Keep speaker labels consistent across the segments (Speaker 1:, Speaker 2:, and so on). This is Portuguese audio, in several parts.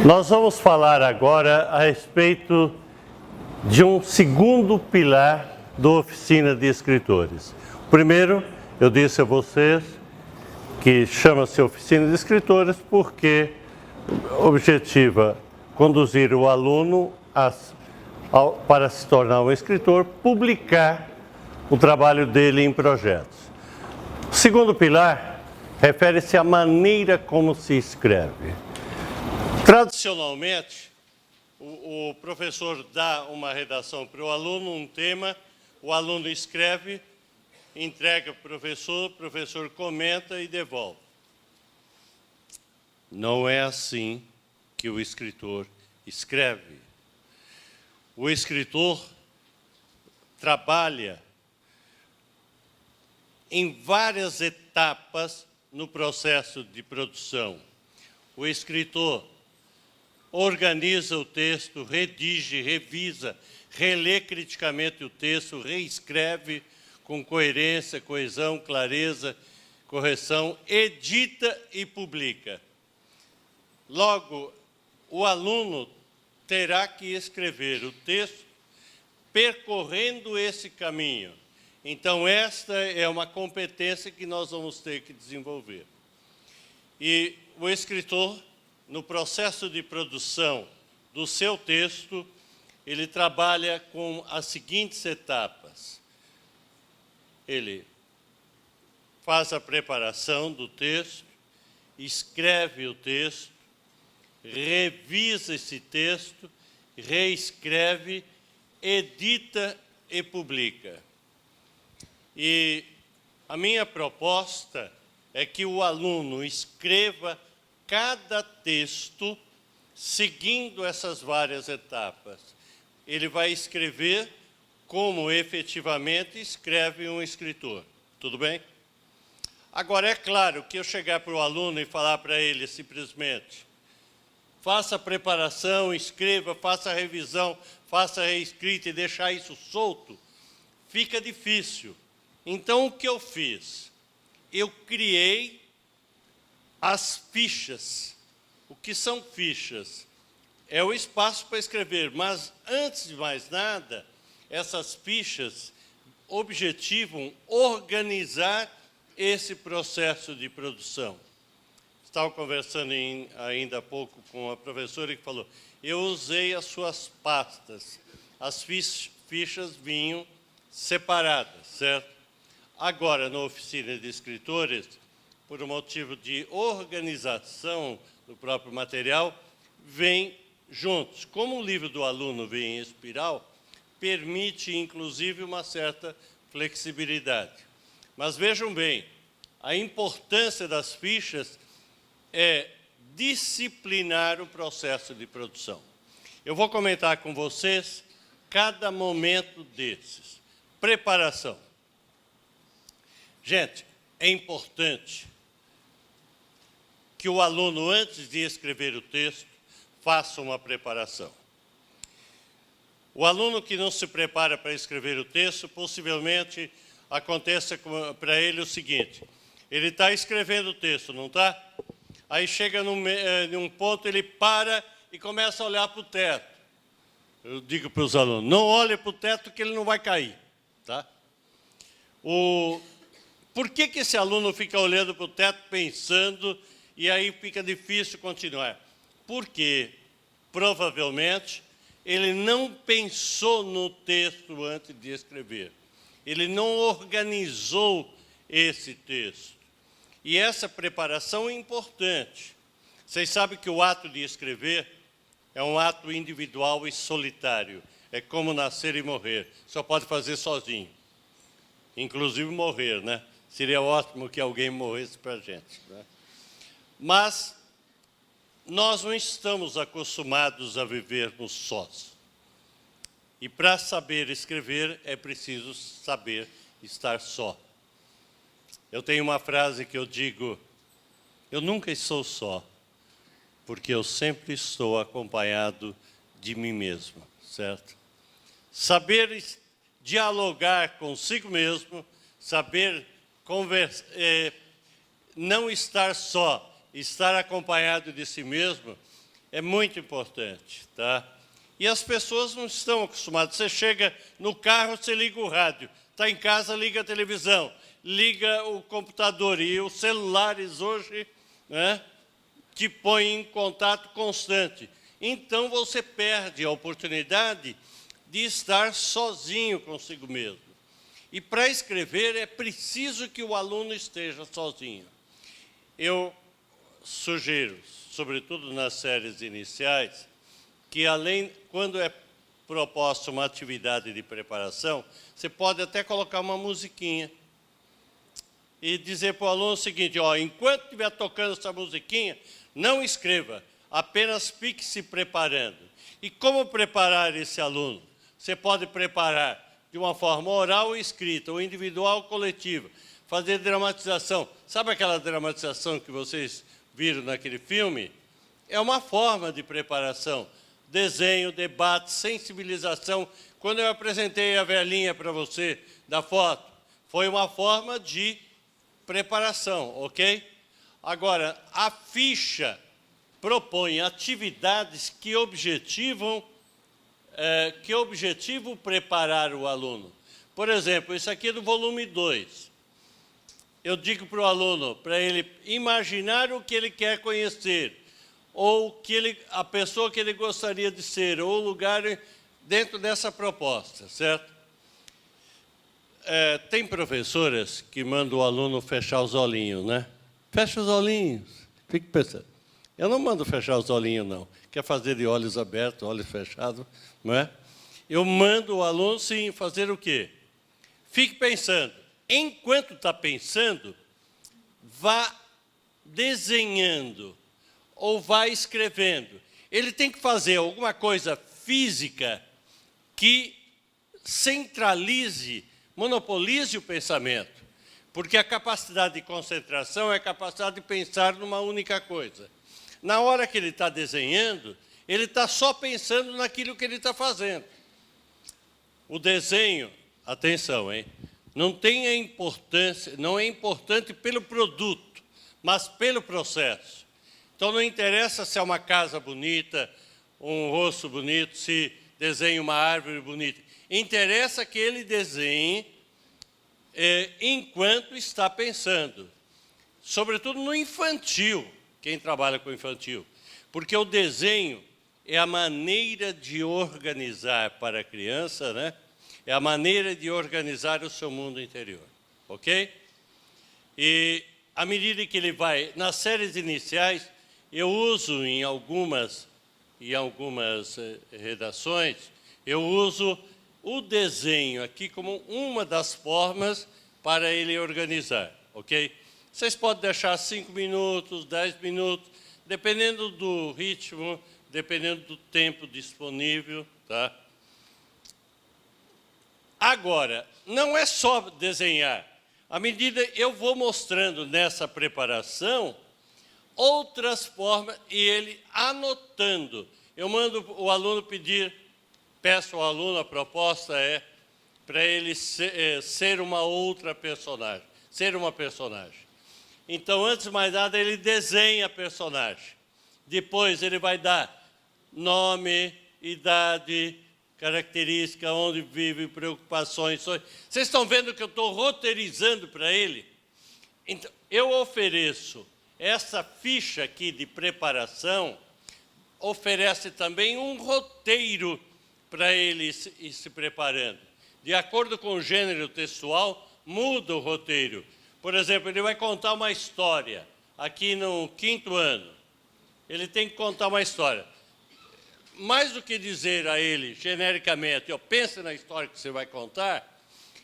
Speaker 1: Nós vamos falar agora a respeito de um segundo pilar da oficina de escritores. O primeiro, eu disse a vocês que chama-se oficina de escritores porque objetiva conduzir o aluno para se tornar um escritor, publicar o trabalho dele em projetos. O segundo pilar refere-se à maneira como se escreve. Tradicionalmente, o professor dá uma redação para o aluno, um tema, o aluno escreve, entrega para o professor comenta e devolve. Não é assim que o escritor escreve. O escritor trabalha em várias etapas no processo de produção. O escritor organiza o texto, redige, revisa, relê criticamente o texto, reescreve com coerência, coesão, clareza, correção, edita e publica. Logo, o aluno terá que escrever o texto percorrendo esse caminho. Então, esta é uma competência que nós vamos ter que desenvolver. E o escritor, no processo de produção do seu texto, ele trabalha com as seguintes etapas. Ele faz a preparação do texto, escreve o texto, revisa esse texto, reescreve, edita e publica. E a minha proposta é que o aluno escreva cada texto seguindo essas várias etapas. Ele vai escrever como efetivamente escreve um escritor. Tudo bem? Agora, é claro que eu chegar para o aluno e falar para ele simplesmente faça a preparação, escreva, faça a revisão, faça a reescrita e deixar isso solto, fica difícil. Então, o que eu fiz? Eu criei as fichas. O que são fichas? É o espaço para escrever, mas, antes de mais nada, essas fichas objetivam organizar esse processo de produção. Estava conversando ainda há pouco com a professora que falou, eu usei as suas pastas, as fichas vinham separadas, certo? Agora, na oficina de escritores, por um motivo de organização do próprio material, vem juntos. Como o livro do aluno vem em espiral, permite, inclusive, uma certa flexibilidade. Mas vejam bem, a importância das fichas é disciplinar o processo de produção. Eu vou comentar com vocês cada momento desses. Preparação. Gente, é importante que o aluno, antes de escrever o texto, faça uma preparação. O aluno que não se prepara para escrever o texto, possivelmente aconteça para ele o seguinte, ele está escrevendo o texto, não está? Aí chega num ponto, ele para e começa a olhar para o teto. Eu digo para os alunos, não olhe para o teto que ele não vai cair. Tá? Por que esse aluno fica olhando para o teto, pensando, e aí fica difícil continuar? Porque, provavelmente, ele não pensou no texto antes de escrever. Ele não organizou esse texto. E essa preparação é importante. Vocês sabem que o ato de escrever é um ato individual e solitário. É como nascer e morrer. Só pode fazer sozinho. Inclusive morrer, né? Seria ótimo que alguém morresse para a gente. Né? Mas nós não estamos acostumados a vivermos sós. E para saber escrever, é preciso saber estar só. Eu tenho uma frase que eu digo, eu nunca estou só, porque eu sempre estou acompanhado de mim mesmo, certo? Saber dialogar consigo mesmo, saber não estar só, estar acompanhado de si mesmo, É muito importante, tá? E as pessoas não estão acostumadas. Você chega no carro, você liga o rádio. Está em casa, liga a televisão, liga o computador. E os celulares hoje, né, te põem em contato constante. Então, você perde a oportunidade de estar sozinho consigo mesmo. E para escrever é preciso que o aluno esteja sozinho. Eu sugiro, sobretudo nas séries iniciais, que quando é proposta uma atividade de preparação, você pode até colocar uma musiquinha e dizer para o aluno o seguinte, ó, enquanto estiver tocando essa musiquinha, não escreva, apenas fique se preparando. E como preparar esse aluno? Você pode preparar de uma forma oral ou escrita, ou individual ou coletiva, fazer dramatização. Sabe aquela dramatização que vocês viram naquele filme? É uma forma de preparação. Desenho, debate, sensibilização. Quando eu apresentei a velhinha para você da foto, foi uma forma de preparação, ok? Agora, a ficha propõe atividades que objetivam preparar o aluno. Por exemplo, isso aqui é do volume 2. Eu digo para o aluno, para ele imaginar o que ele quer conhecer, ou a pessoa que ele gostaria de ser, ou o lugar dentro dessa proposta, certo? Tem professoras que mandam o aluno fechar os olhinhos, né? Fecha os olhinhos. Fique pensando. Eu não mando fechar os olhinhos, não. Quer fazer de olhos abertos, olhos fechados, não é? Eu mando o aluno, sim, fazer o quê? Fique pensando. Enquanto está pensando, vá desenhando ou vá escrevendo. Ele tem que fazer alguma coisa física que centralize, monopolize o pensamento. Porque a capacidade de concentração é a capacidade de pensar numa única coisa. Na hora que ele está desenhando, ele está só pensando naquilo que ele está fazendo. O desenho, atenção, hein? Não é importante pelo produto, mas pelo processo. Então, não interessa se é uma casa bonita, um rosto bonito, se desenha uma árvore bonita. Interessa que ele desenhe enquanto está pensando. Sobretudo no infantil, quem trabalha com infantil. Porque o desenho é a maneira de organizar para a criança, né? É a maneira de organizar o seu mundo interior, ok? E à medida que ele vai, nas séries iniciais, eu uso em algumas redações, eu uso o desenho aqui como uma das formas para ele organizar, ok? Vocês podem deixar 5 minutos, 10 minutos, dependendo do ritmo, dependendo do tempo disponível, tá? Agora, não é só desenhar. À medida que eu vou mostrando nessa preparação, outras formas, e ele anotando. Eu mando o aluno peço ao aluno, a proposta é para ele ser uma outra personagem, ser uma personagem. Então, antes de mais nada, ele desenha a personagem. Depois, ele vai dar nome, idade, característica, onde vive, preocupações, sonhos. Vocês estão vendo que eu estou roteirizando para ele? Então, eu ofereço essa ficha aqui de preparação, oferece também um roteiro para ele ir se preparando. De acordo com o gênero textual, muda o roteiro. Por exemplo, ele vai contar uma história, aqui no 5º ano. Ele tem que contar uma história. Mais do que dizer a ele, genericamente, pense na história que você vai contar,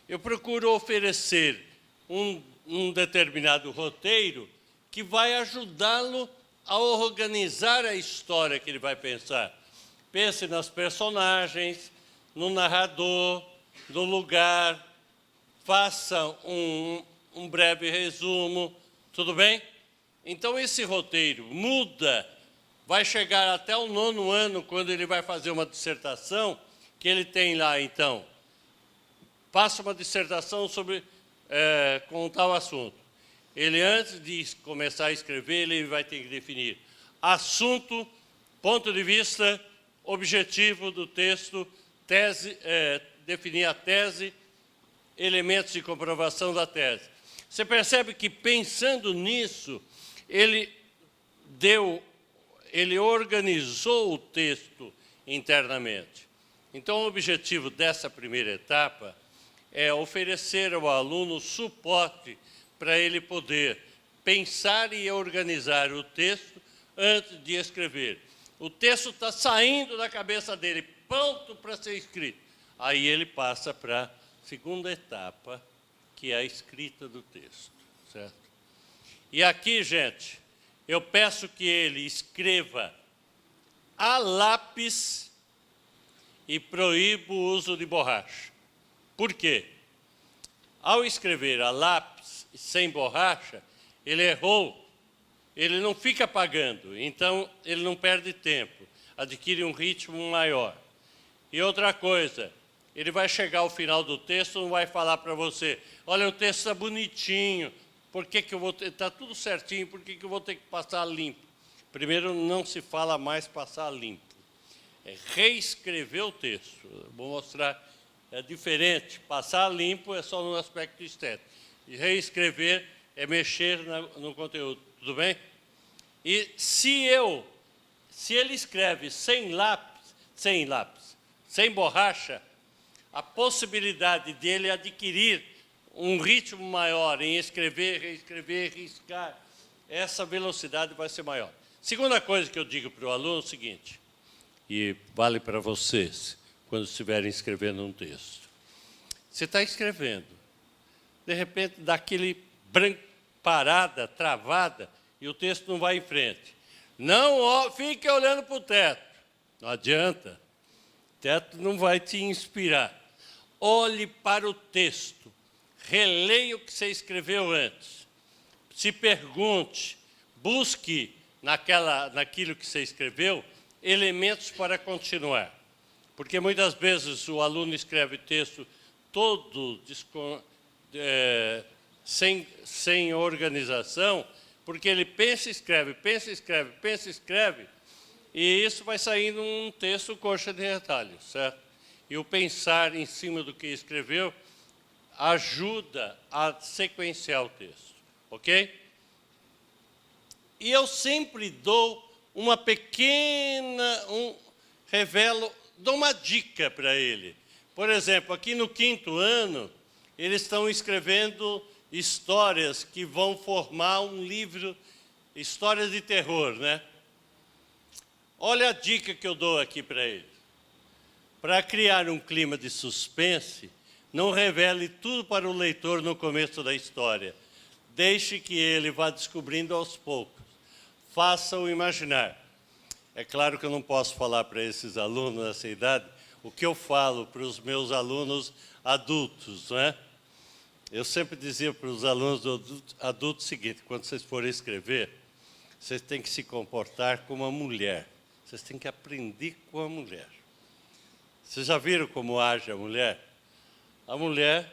Speaker 1: eu procuro oferecer um determinado roteiro que vai ajudá-lo a organizar a história que ele vai pensar. Pense nas personagens, no narrador, no lugar, faça um breve resumo, tudo bem? Então, esse roteiro muda, vai chegar até o 9º ano, quando ele vai fazer uma dissertação, que ele tem lá, então, faça uma dissertação sobre com tal assunto. Ele, antes de começar a escrever, ele vai ter que definir assunto, Ponto de vista objetivo do texto, definir a tese, elementos de comprovação da tese. Você percebe que, pensando nisso, ele organizou o texto internamente. Então, o objetivo dessa primeira etapa é oferecer ao aluno suporte para ele poder pensar e organizar o texto antes de escrever. O texto está saindo da cabeça dele, pronto para ser escrito. Aí ele passa para a segunda etapa, que é a escrita do texto, certo? E aqui, gente, eu peço que ele escreva a lápis e proíbo o uso de borracha. Por quê? Ao escrever a lápis sem borracha, ele errou, ele não fica apagando, então ele não perde tempo, adquire um ritmo maior. E outra coisa, ele vai chegar ao final do texto, não vai falar para você, olha, o texto está bonitinho, por que eu vou ter, está tudo certinho, por que eu vou ter que passar limpo? Primeiro, não se fala mais passar limpo, é reescrever o texto. Vou mostrar, é diferente, passar limpo é só no aspecto estético, e reescrever é mexer no conteúdo, tudo bem? E se ele escreve sem lápis, sem borracha, a possibilidade dele adquirir um ritmo maior em escrever, reescrever, riscar, essa velocidade vai ser maior. Segunda coisa que eu digo para o aluno é o seguinte, e vale para vocês, quando estiverem escrevendo um texto. Você está escrevendo, de repente dá aquele parada, travada, e o texto não vai em frente. Não fique olhando para o teto, não adianta, o teto não vai te inspirar. Olhe para o texto, releia o que você escreveu antes, se pergunte, busque naquilo que você escreveu, elementos para continuar. Porque muitas vezes o aluno escreve texto todo sem organização, porque ele pensa e escreve, pensa e escreve, pensa e escreve, e isso vai saindo um texto coxa de retalhos, certo? E o pensar em cima do que escreveu ajuda a sequenciar o texto, ok? E eu sempre dou uma pequena, dou uma dica para ele. Por exemplo, aqui no 5º ano, eles estão escrevendo histórias que vão formar um livro, histórias de terror, né? Olha a dica que eu dou aqui para ele. Para criar um clima de suspense, não revele tudo para o leitor no começo da história. Deixe que ele vá descobrindo aos poucos. Faça-o imaginar. É claro que eu não posso falar para esses alunos dessa idade o que eu falo para os meus alunos adultos, não é? Eu sempre dizia para os alunos adultos o seguinte, quando vocês forem escrever, vocês têm que se comportar como uma mulher. Vocês têm que aprender com a mulher. Vocês já viram como age a mulher? A mulher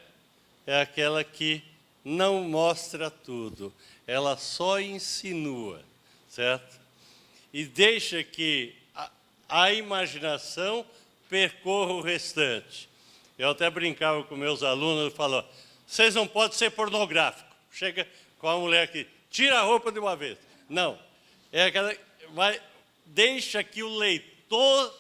Speaker 1: é aquela que não mostra tudo, ela só insinua, certo? E deixa que a imaginação percorra o restante. Eu até brincava com meus alunos e falava, vocês não podem ser pornográficos. Chega com a mulher aqui, tira a roupa de uma vez. Não, é aquela, deixa que o leitor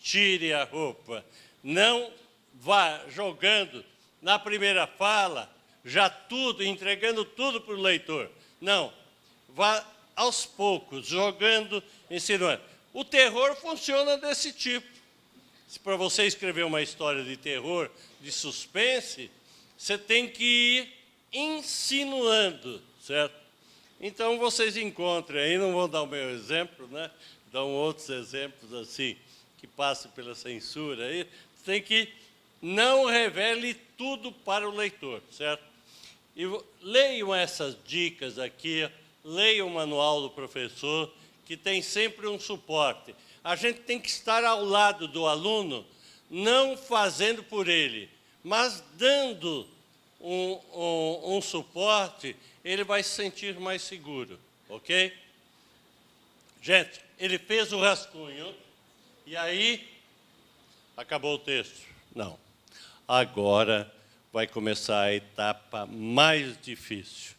Speaker 1: tire a roupa. Não vá jogando na primeira fala, já tudo, entregando tudo para o leitor. Não, vá aos poucos, jogando, ensinando. O terror funciona desse tipo. Se para você escrever uma história de terror, de suspense, você tem que ir insinuando, certo? Então, vocês encontram aí, não vou dar o meu exemplo, né? Dão outros exemplos assim, que passam pela censura aí. Você tem que não revele tudo para o leitor, certo? E leiam essas dicas aqui, leiam o manual do professor, que tem sempre um suporte. A gente tem que estar ao lado do aluno, não fazendo por ele, mas dando um suporte, ele vai se sentir mais seguro, ok? Gente, ele fez o rascunho, e aí acabou o texto. Não. Agora vai começar a etapa mais difícil.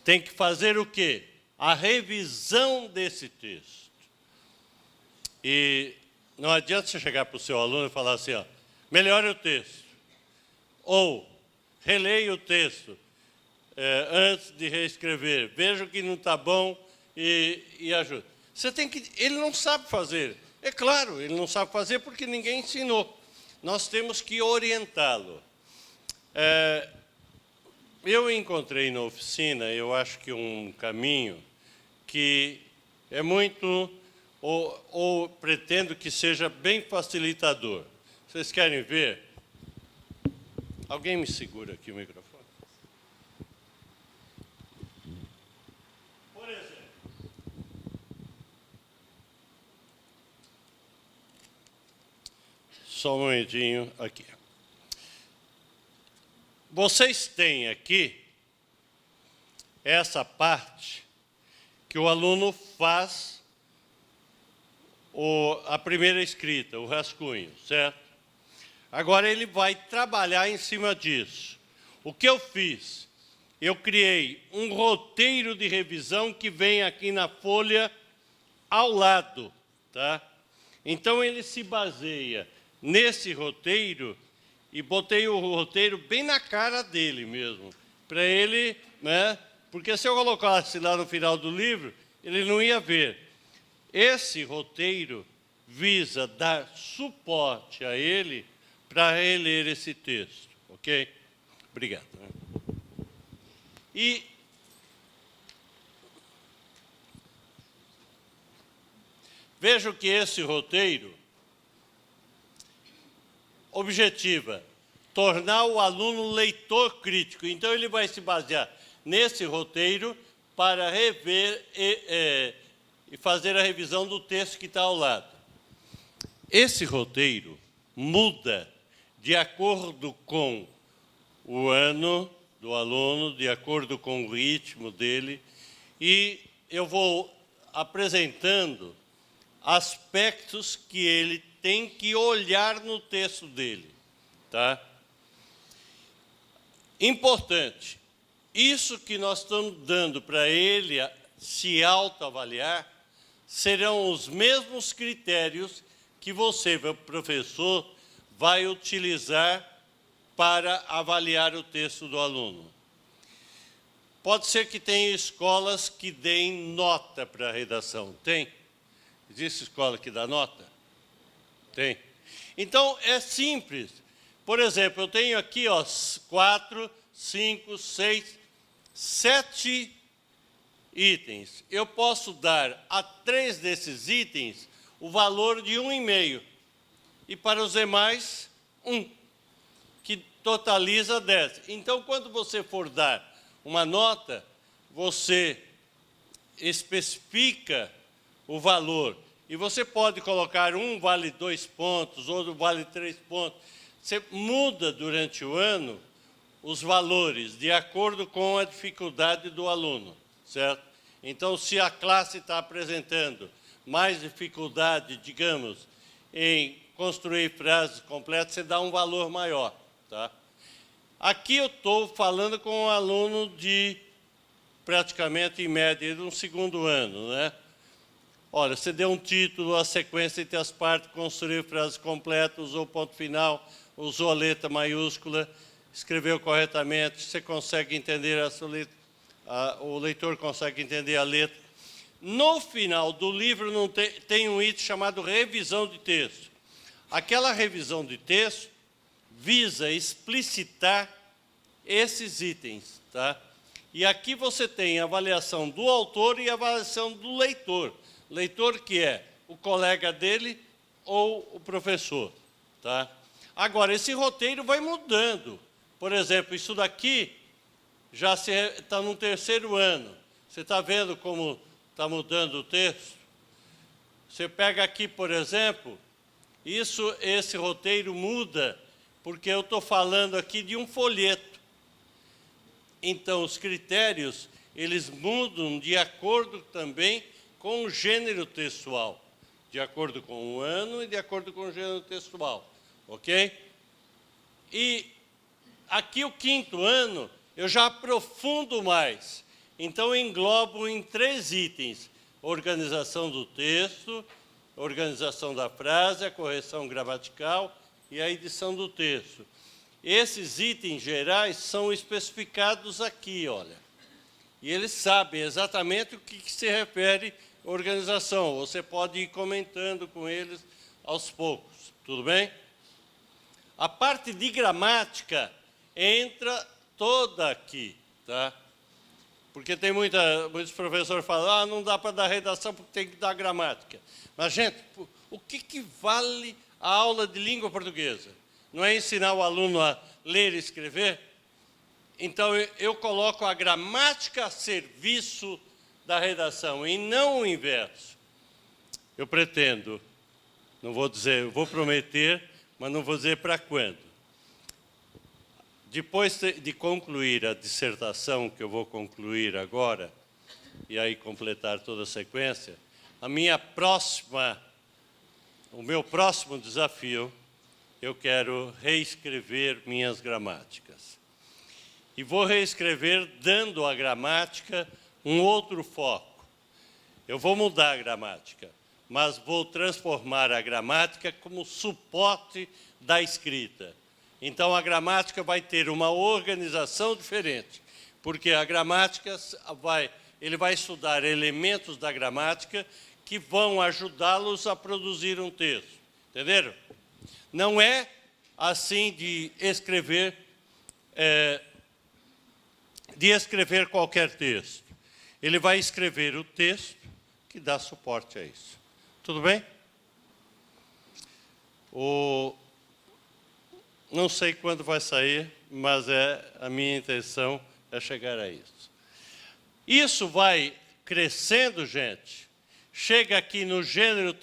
Speaker 1: Tem que fazer o quê? A revisão desse texto. E não adianta você chegar para o seu aluno e falar assim, ó, melhore o texto. Ou releia o texto antes de reescrever. Veja o que não está bom e ajude. Você tem que... Ele não sabe fazer. É claro, ele não sabe fazer porque ninguém ensinou. Nós temos que orientá-lo. Eu encontrei na oficina, eu acho que um caminho que é muito, ou pretendo que seja bem facilitador. Vocês querem ver? Alguém me segura aqui o microfone? Por exemplo, só um momentinho aqui. Vocês têm aqui essa parte que o aluno faz a primeira escrita, o rascunho, certo? Agora ele vai trabalhar em cima disso. O que eu fiz? Eu criei um roteiro de revisão que vem aqui na folha ao lado, tá? Então ele se baseia nesse roteiro e botei o roteiro bem na cara dele mesmo, para ele, né? Porque se eu colocasse lá no final do livro, ele não ia ver. Esse roteiro visa dar suporte a ele para reler esse texto, ok? Obrigado. E vejo que esse roteiro objetiva tornar o aluno leitor crítico. Então, ele vai se basear nesse roteiro para rever e fazer a revisão do texto que está ao lado. Esse roteiro muda de acordo com o ano do aluno, de acordo com o ritmo dele, e eu vou apresentando aspectos que ele tem que olhar no texto dele, tá? Importante, isso que nós estamos dando para ele se autoavaliar serão os mesmos critérios que você, professor, vai utilizar para avaliar o texto do aluno. Pode ser que tenha escolas que deem nota para a redação. Tem? Existe escola que dá nota? Tem. Então, é simples. Por exemplo, eu tenho aqui 4, 5, 6, 7 itens. Eu posso dar a 3 desses itens o valor de 1,5. E para os demais, 1, que totaliza 10. Então, quando você for dar uma nota, você especifica o valor. E você pode colocar um vale 2 pontos, outro vale 3 pontos. Você muda durante o ano os valores de acordo com a dificuldade do aluno, certo? Então, se a classe está apresentando mais dificuldade, digamos, em construir frases completas, você dá um valor maior, tá? Aqui eu estou falando com um aluno de praticamente, em média, de um 2º ano, né? Olha, você deu um título, a sequência entre as partes, construir frases completas, usou ponto final, usou a letra maiúscula, escreveu corretamente, você consegue entender a sua letra, o leitor consegue entender a letra. No final do livro não tem um item chamado revisão de texto. Aquela revisão de texto visa explicitar esses itens, tá? E aqui você tem a avaliação do autor e a avaliação do leitor. Leitor que é o colega dele ou o professor, tá? Agora, esse roteiro vai mudando. Por exemplo, isso daqui já está no 3º ano. Você está vendo como está mudando o texto? Você pega aqui, por exemplo, esse roteiro muda porque eu estou falando aqui de um folheto. Então, os critérios, eles mudam de acordo também com o gênero textual, de acordo com o ano e de acordo com o gênero textual, ok? E aqui o 5º ano, eu já aprofundo mais. Então, englobo em 3 itens: organização do texto, organização da frase, a correção gramatical e a edição do texto. Esses itens gerais são especificados aqui, olha. E eles sabem exatamente o que se refere à organização. Você pode ir comentando com eles aos poucos, tudo bem? A parte de gramática entra toda aqui, tá? Porque tem muitos professores que falam, não dá para dar redação porque tem que dar gramática. Mas, gente, o que vale a aula de língua portuguesa? Não é ensinar o aluno a ler e escrever? Então, eu coloco a gramática a serviço da redação, e não o inverso. Eu pretendo, não vou dizer, eu vou prometer, mas não vou dizer para quando. Depois de concluir a dissertação, que eu vou concluir agora, e aí completar toda a sequência, o meu próximo desafio, eu quero reescrever minhas gramáticas. E vou reescrever dando à gramática um outro foco. Eu vou mudar a gramática, mas vou transformar a gramática como suporte da escrita. Então, a gramática vai ter uma organização diferente, porque a gramática ele vai estudar elementos da gramática que vão ajudá-los a produzir um texto. Entenderam? Não é assim de escrever qualquer texto. Ele vai escrever o texto que dá suporte a isso. Tudo bem? Não sei quando vai sair, mas a minha intenção é chegar a isso. Isso vai crescendo, gente. Chega aqui no gênero,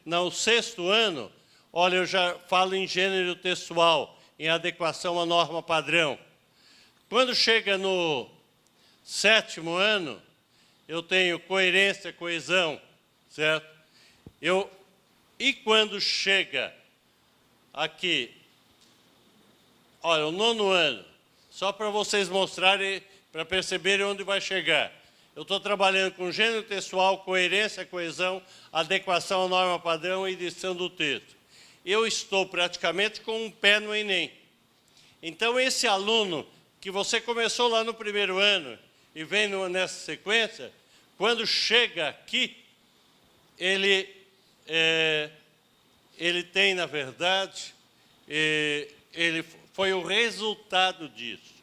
Speaker 1: no 6º ano, olha, eu já falo em gênero textual, em adequação à norma padrão. Quando chega no 7º ano, eu tenho coerência, coesão, certo? E quando chega aqui, olha, o 9º ano, só para vocês mostrarem, para perceberem onde vai chegar. Eu estou trabalhando com gênero textual, coerência, coesão, adequação à norma padrão e edição do texto. Eu estou praticamente com um pé no Enem. Então, esse aluno que você começou lá no 1º ano e vem nessa sequência, quando chega aqui, ele tem, na verdade, ele foi o resultado disso.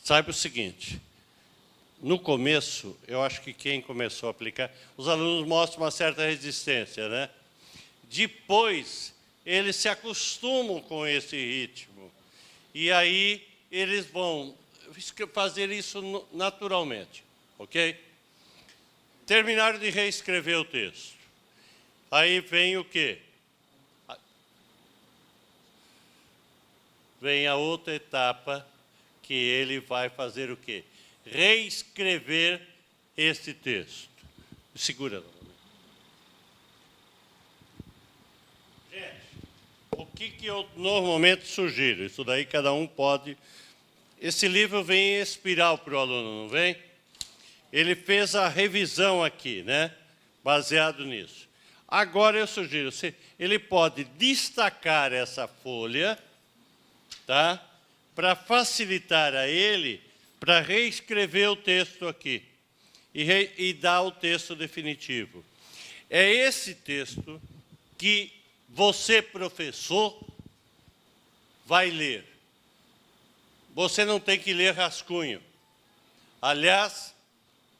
Speaker 1: Saiba o seguinte, no começo, eu acho que quem começou a aplicar, os alunos mostram uma certa resistência, né? Depois, eles se acostumam com esse ritmo. E aí, eles vão fazer isso naturalmente, ok? Terminaram de reescrever o texto. Aí vem o quê? Vem a outra etapa, que ele vai fazer o quê? Reescrever esse texto. Segura. Gente, o que eu normalmente sugiro? Isso daí cada um pode... Esse livro vem em espiral para o aluno, não vem? Ele fez a revisão aqui, né? Baseado nisso. Agora eu sugiro, ele pode destacar essa folha, tá? Para facilitar a ele, para reescrever o texto aqui e dar o texto definitivo. É esse texto que você, professor, vai ler. Você não tem que ler rascunho. Aliás,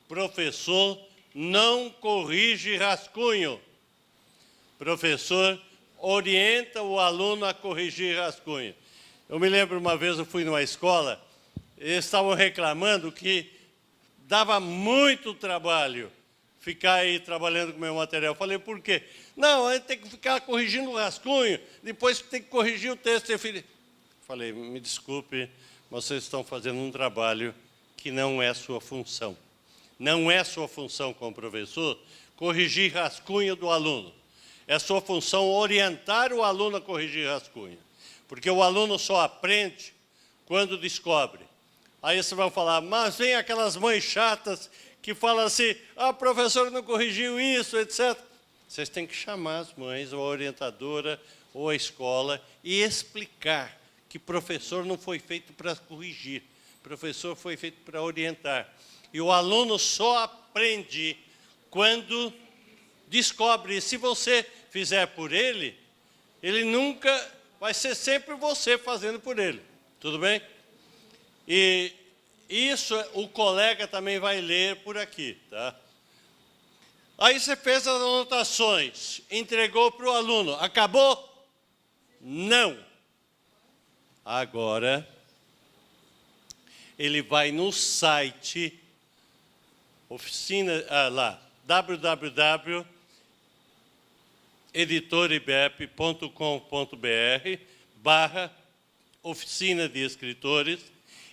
Speaker 1: professor não corrige rascunho. Professor orienta o aluno a corrigir rascunho. Eu me lembro uma vez, eu fui numa escola, eles estavam reclamando que dava muito trabalho ficar aí trabalhando com o meu material. Eu falei, por quê? Não, a gente tem que ficar corrigindo o rascunho, depois tem que corrigir o texto. Falei, me desculpe, mas vocês estão fazendo um trabalho que não é sua função. Não é sua função como professor corrigir rascunho do aluno. É sua função orientar o aluno a corrigir rascunho. Porque o aluno só aprende quando descobre. Aí você vai falar, mas vem aquelas mães chatas que falam assim, ah, professor não corrigiu isso, etc. Vocês têm que chamar as mães, ou a orientadora, ou a escola, e explicar que professor não foi feito para corrigir. Professor foi feito para orientar. E o aluno só aprende quando descobre. E se você fizer por ele, ele nunca vai ser sempre você fazendo por ele. Tudo bem? E isso o colega também vai ler por aqui, tá? Aí você fez as anotações, entregou para o aluno. Acabou? Não. Agora, ele vai no site, www.editoribep.com.br/oficina de escritores,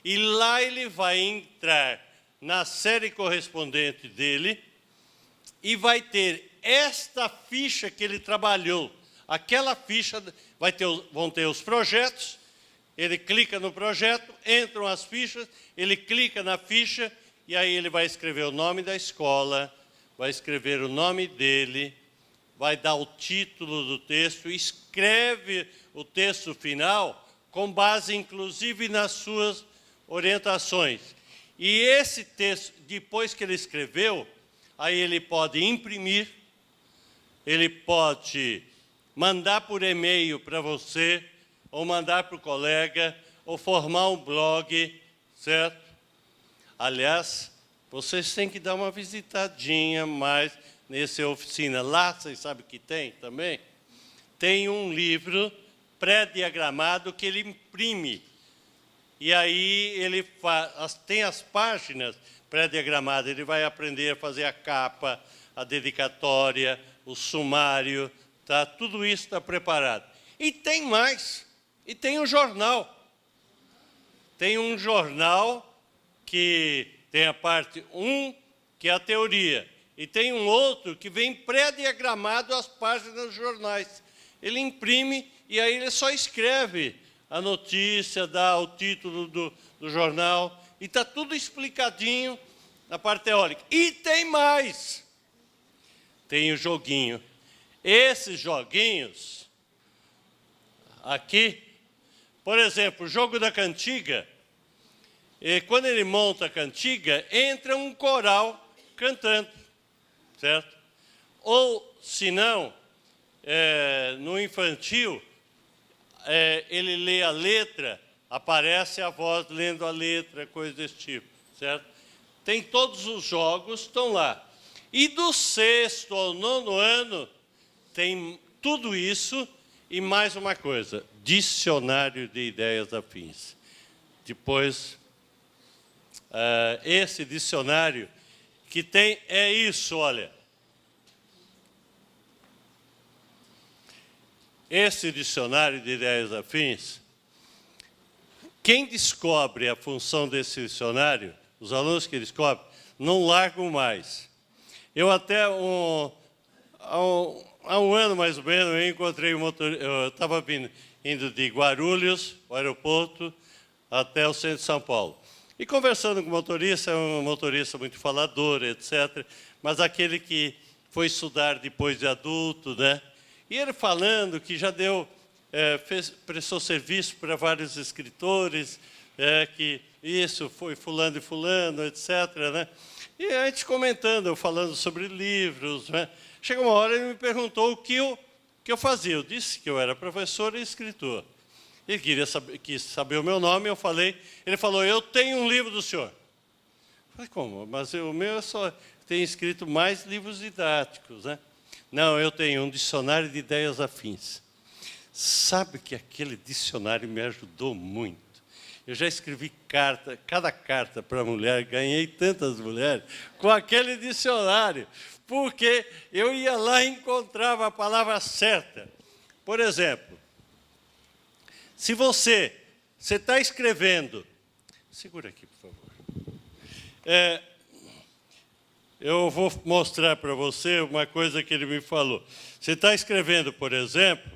Speaker 1: e lá ele vai entrar na série correspondente dele e vai ter esta ficha que ele trabalhou. Aquela ficha vão ter os projetos, ele clica no projeto, entram as fichas, ele clica na ficha e aí ele vai escrever o nome da escola, vai escrever o nome dele, vai dar o título do texto, escreve o texto final com base, inclusive, nas suas orientações. E esse texto, depois que ele escreveu, aí ele pode imprimir, ele pode mandar por e-mail para você, ou mandar para o colega, ou formar um blog, certo? Aliás, vocês têm que dar uma visitadinha mais nessa oficina. Lá, vocês sabem que tem também? Tem um livro pré-diagramado que ele imprime. E aí ele tem as páginas pré-diagramadas, ele vai aprender a fazer a capa, a dedicatória, o sumário, tá? Tudo isso está preparado. E tem mais, e tem um jornal. Tem um jornal que tem a parte 1, que é a teoria, e tem um outro que vem pré-diagramado as páginas dos jornais. Ele imprime e aí ele só escreve a notícia, dá o título do jornal, e está tudo explicadinho na parte teórica. E tem mais. Tem o joguinho. Esses joguinhos, aqui, por exemplo, o jogo da cantiga, quando ele monta a cantiga, entra um coral cantando, certo? Ou, se não, no infantil, ele lê a letra, aparece a voz lendo a letra, coisa desse tipo, certo? Tem todos os jogos, estão lá. E do 6º ao 9º ano, tem tudo isso e mais uma coisa, dicionário de ideias afins. Depois, esse dicionário que tem, é isso, olha. Esse dicionário de ideias afins, quem descobre a função desse dicionário, os alunos que descobrem, não largam mais. Eu até, há um ano mais ou menos, eu encontrei um motorista, eu estava indo de Guarulhos, o aeroporto, até o centro de São Paulo. E conversando com o motorista, é um motorista muito falador, etc., mas aquele que foi estudar depois de adulto, né? E ele falando que já prestou serviço para vários escritores, que isso foi fulano e fulano, etc., né? E a gente comentando, eu falando sobre livros, né? Chega uma hora, ele me perguntou o que eu fazia. Eu disse que eu era professor e escritor. Ele quis saber o meu nome, eu falei. Ele falou, eu tenho um livro do senhor. Eu falei, como? Mas o meu só tem escrito mais livros didáticos, né? Não, eu tenho um dicionário de ideias afins. Sabe que aquele dicionário me ajudou muito. Eu já escrevi cada carta para a mulher, ganhei tantas mulheres com aquele dicionário, porque eu ia lá e encontrava a palavra certa. Por exemplo, se você está escrevendo, segura aqui, por favor. eu vou mostrar para você uma coisa que ele me falou. Você está escrevendo, por exemplo,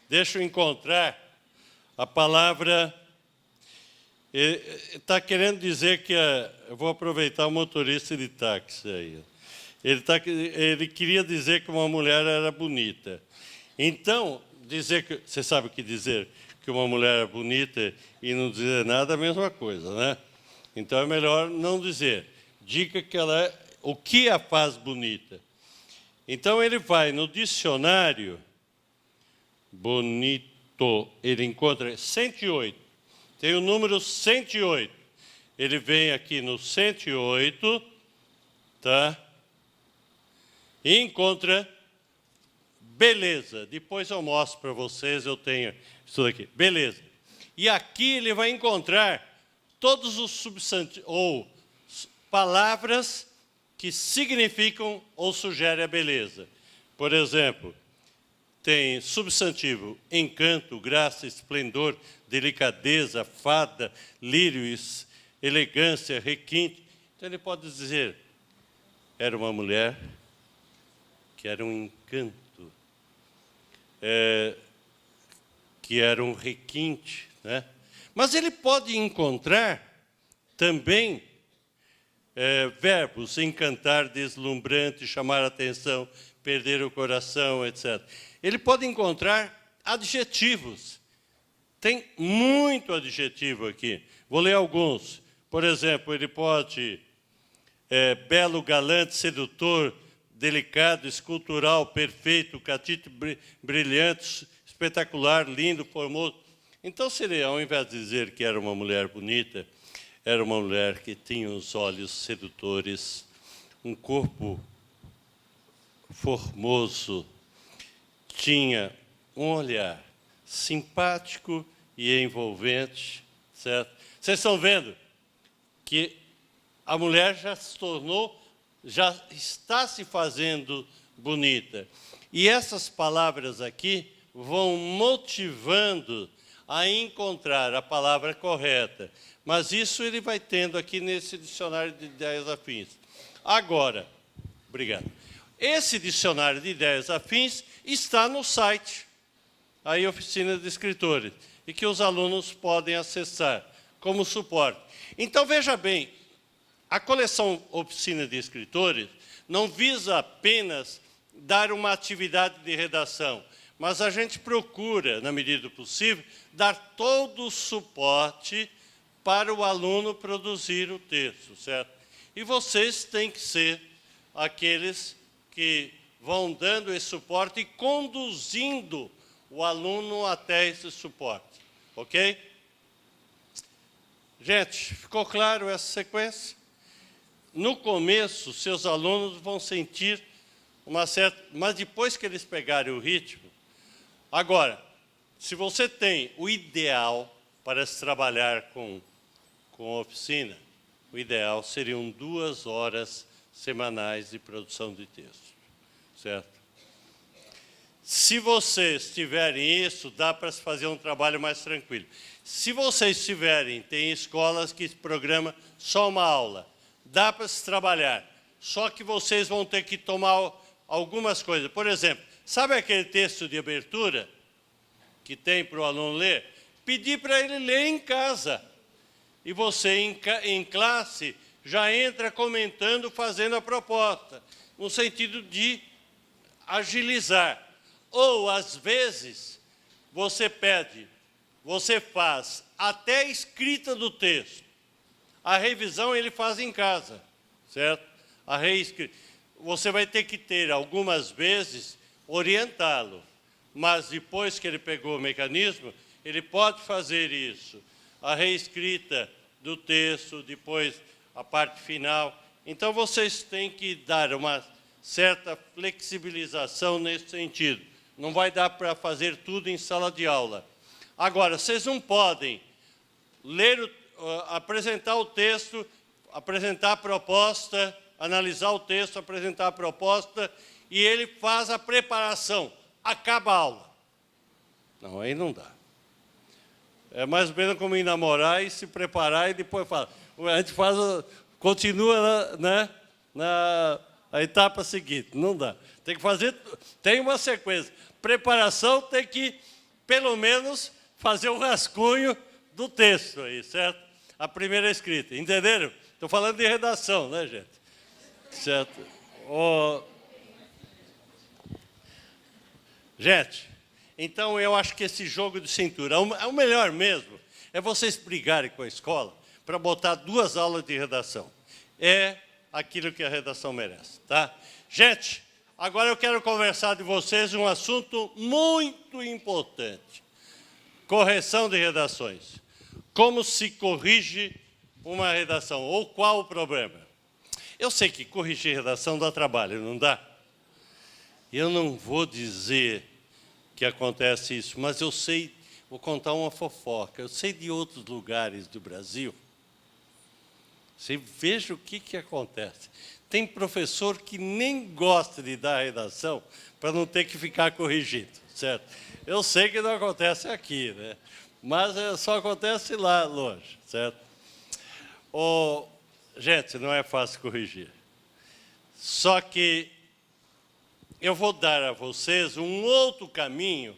Speaker 1: deixa eu encontrar a palavra... Está querendo dizer que... eu vou aproveitar o motorista de táxi aí. Ele queria dizer que uma mulher era bonita. Então, dizer que... Você sabe o que dizer? Que uma mulher é bonita e não dizer nada é a mesma coisa, né? Então, é melhor não dizer. Diga que ela é... O que a faz bonita? Então, ele vai no dicionário... Bonito. Ele encontra 108. Tem o número 108. Ele vem aqui no 108, tá? E encontra beleza. Depois eu mostro para vocês, eu tenho isso daqui. Beleza. E aqui ele vai encontrar todos os substantivos, ou palavras que significam ou sugerem a beleza. Por exemplo, tem substantivo encanto, graça, esplendor, delicadeza, fada, lírios, elegância, requinte. Então ele pode dizer, era uma mulher que era um encanto, que era um requinte, né? Mas ele pode encontrar também verbos, encantar, deslumbrante, chamar a atenção, perder o coração, etc. Ele pode encontrar adjetivos. Tem muito adjetivo aqui. Vou ler alguns. Por exemplo, ele pode belo, galante, sedutor, delicado, escultural, perfeito, catito, brilhante, espetacular, lindo, formoso. Então, seria, ao invés de dizer que era uma mulher bonita, era uma mulher que tinha os olhos sedutores, um corpo formoso, tinha um olhar simpático e envolvente, certo? Vocês estão vendo que a mulher já se tornou, já está se fazendo bonita. E essas palavras aqui vão motivando a encontrar a palavra correta. Mas isso ele vai tendo aqui nesse dicionário de ideias afins. Agora, obrigado. Esse dicionário de ideias afins está no site, aí Oficina de Escritores, e que os alunos podem acessar como suporte. Então, veja bem, a coleção Oficina de Escritores não visa apenas dar uma atividade de redação, mas a gente procura, na medida do possível, dar todo o suporte para o aluno produzir o texto, certo? E vocês têm que ser aqueles que vão dando esse suporte e conduzindo o aluno até esse suporte, ok? Gente, ficou claro essa sequência? No começo, seus alunos vão sentir uma certa... Mas depois que eles pegarem o ritmo... Agora, se você tem o ideal para se trabalhar com oficina, o ideal seriam 2 horas semanais de produção de texto, certo? Se vocês tiverem isso, dá para se fazer um trabalho mais tranquilo. Se vocês tiverem, tem escolas que programam só uma aula, dá para se trabalhar, só que vocês vão ter que tomar algumas coisas. Por exemplo, sabe aquele texto de abertura que tem para o aluno ler? Pedir para ele ler em casa. E você, em classe, já entra comentando, fazendo a proposta, no sentido de agilizar. Ou, às vezes, você pede, você faz até a escrita do texto. A revisão ele faz em casa, certo? A reescrita. Você vai ter que ter, algumas vezes, orientá-lo. Mas, depois que ele pegou o mecanismo, ele pode fazer isso. A reescrita do texto, depois a parte final. Então, vocês têm que dar uma certa flexibilização nesse sentido. Não vai dar para fazer tudo em sala de aula. Agora, vocês não podem ler, apresentar o texto, apresentar a proposta, analisar o texto, apresentar a proposta, e ele faz a preparação. Acaba a aula. Não, aí não dá. É mais ou menos como ir namorar e se preparar e depois fala. A gente faz continua na etapa seguinte. Não dá. Tem que fazer, tem uma sequência. Preparação tem que, pelo menos, fazer o rascunho do texto aí, certo? A primeira escrita. Entenderam? Estou falando de redação, né, gente? Certo? Gente, então eu acho que esse jogo de cintura, o melhor mesmo, é vocês brigarem com a escola para botar 2 aulas de redação. É aquilo que a redação merece, tá? Gente, agora eu quero conversar de vocês um assunto muito importante. Correção de redações. Como se corrige uma redação? Ou qual o problema? Eu sei que corrigir redação dá trabalho, não dá? Eu não vou dizer que acontece isso, mas eu sei, vou contar uma fofoca. Eu sei de outros lugares do Brasil. Você veja o que acontece. Tem professor que nem gosta de dar redação para não ter que ficar corrigindo, certo? Eu sei que não acontece aqui, né? Mas só acontece lá longe, certo? Gente, não é fácil corrigir. Só que eu vou dar a vocês um outro caminho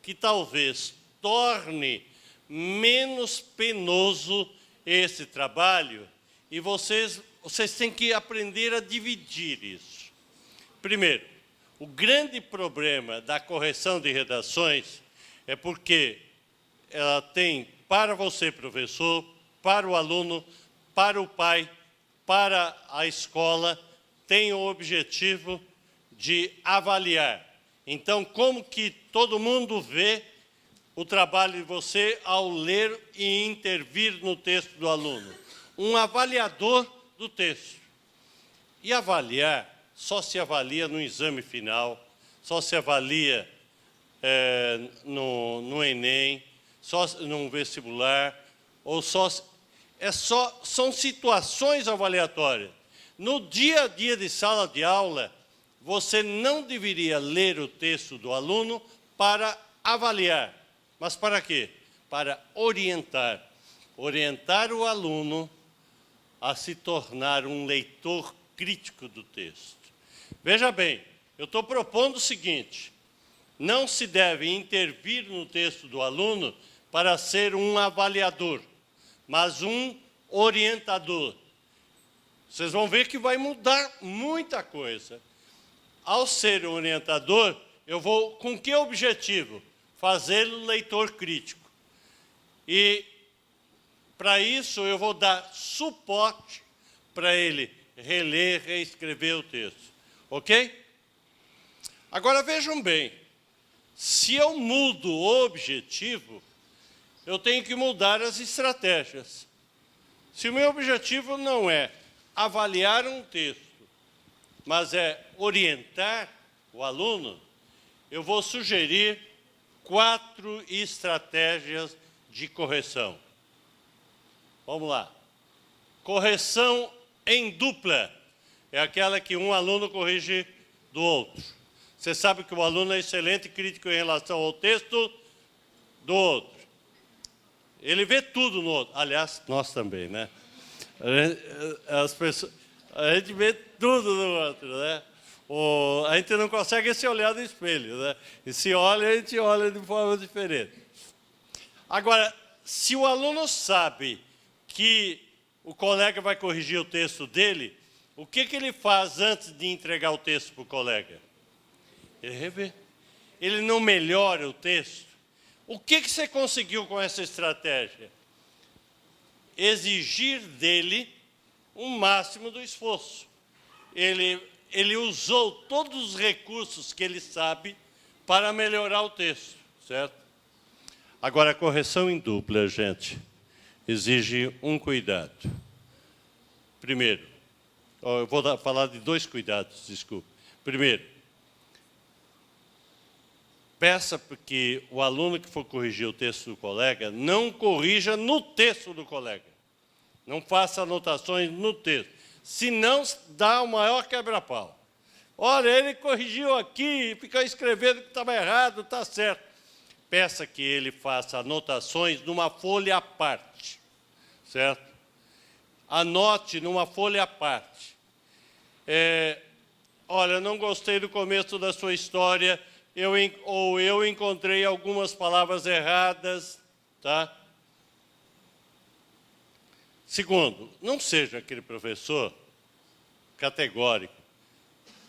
Speaker 1: que talvez torne menos penoso esse trabalho e vocês têm que aprender a dividir isso. Primeiro, o grande problema da correção de redações é porque ela tem, para você, professor, para o aluno, para o pai, para a escola, tem o objetivo de avaliar. Então, como que todo mundo vê o trabalho de você ao ler e intervir no texto do aluno? Um avaliador do texto. E avaliar só se avalia no exame final, só se avalia no Enem, só no vestibular, ou são situações avaliatórias. No dia a dia de sala de aula, você não deveria ler o texto do aluno para avaliar. Mas para quê? Para orientar. Orientar o aluno a se tornar um leitor crítico do texto. Veja bem, eu estou propondo o seguinte: não se deve intervir no texto do aluno para ser um avaliador, mas um orientador. Vocês vão ver que vai mudar muita coisa. Ao ser um orientador, eu vou, com que objetivo? Fazê-lo leitor crítico. E, para isso, eu vou dar suporte para ele reler, reescrever o texto. Ok? Agora, vejam bem, se eu mudo o objetivo, eu tenho que mudar as estratégias. Se o meu objetivo não é avaliar um texto, mas é orientar o aluno, eu vou sugerir 4 estratégias de correção. Vamos lá. Correção em dupla. É aquela que um aluno corrige do outro. Você sabe que o aluno é excelente crítico em relação ao texto do outro. Ele vê tudo no outro. Aliás, nós também, né? A gente vê tudo no outro, né? A gente não consegue se olhar no espelho, né? E se olha, a gente olha de forma diferente. Agora, se o aluno sabe que o colega vai corrigir o texto dele, o que ele faz antes de entregar o texto para o colega? Ele revê. Ele não melhora o texto. O que você conseguiu com essa estratégia? Exigir dele o máximo do esforço. Ele usou todos os recursos que ele sabe para melhorar o texto, certo? Agora, a correção em dupla, gente, exige um cuidado. Primeiro, eu vou falar de 2 cuidados, desculpe. Primeiro, peça que o aluno que for corrigir o texto do colega não corrija no texto do colega. Não faça anotações no texto. Senão, dá o maior quebra-pau. Olha, ele corrigiu aqui, ficou escrevendo que estava errado, está certo. Peça que ele faça anotações numa folha à parte, certo? anote numa folha à parte. Olha, não gostei do começo da sua história, eu encontrei algumas palavras erradas, tá? Segundo, não seja aquele professor categórico.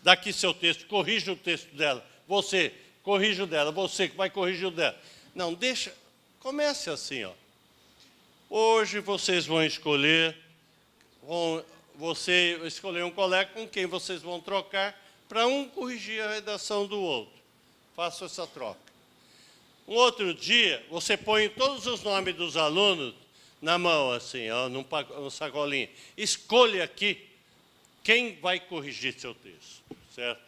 Speaker 1: Daqui seu texto, corrija o texto dela. Você, corrija o dela. Você que vai corrigir o dela. Não, deixa, comece assim, ó. Hoje vocês vão escolher, você escolher um colega com quem vocês vão trocar para um corrigir a redação do outro. Faça essa troca. Um outro dia, você põe todos os nomes dos alunos na mão, assim, ó, num sacolinho. Escolha aqui quem vai corrigir seu texto, certo?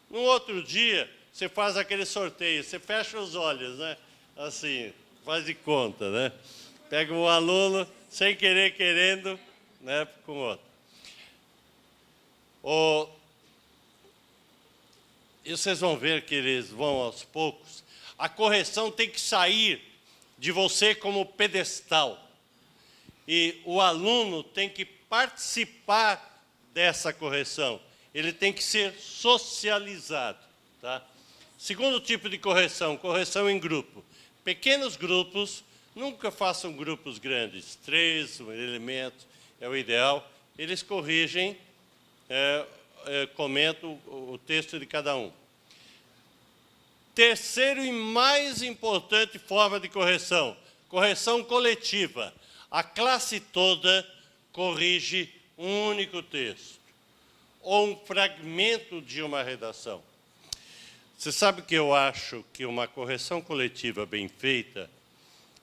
Speaker 1: No outro dia, você faz aquele sorteio, você fecha os olhos, né? Assim, faz de conta, né? Pega um aluno, sem querer, querendo, né, com outro. E vocês vão ver que eles vão aos poucos. A correção tem que sair de você como pedestal. E o aluno tem que participar dessa correção. Ele tem que ser socializado. Tá? Segundo tipo de correção, correção em grupo. Pequenos grupos, nunca façam grupos grandes. 3 elementos é o ideal. Eles corrigem, comentam o texto de cada um. Terceiro e mais importante forma de correção, correção coletiva. A classe toda corrige um único texto, ou um fragmento de uma redação. Você sabe que eu acho que uma correção coletiva bem feita,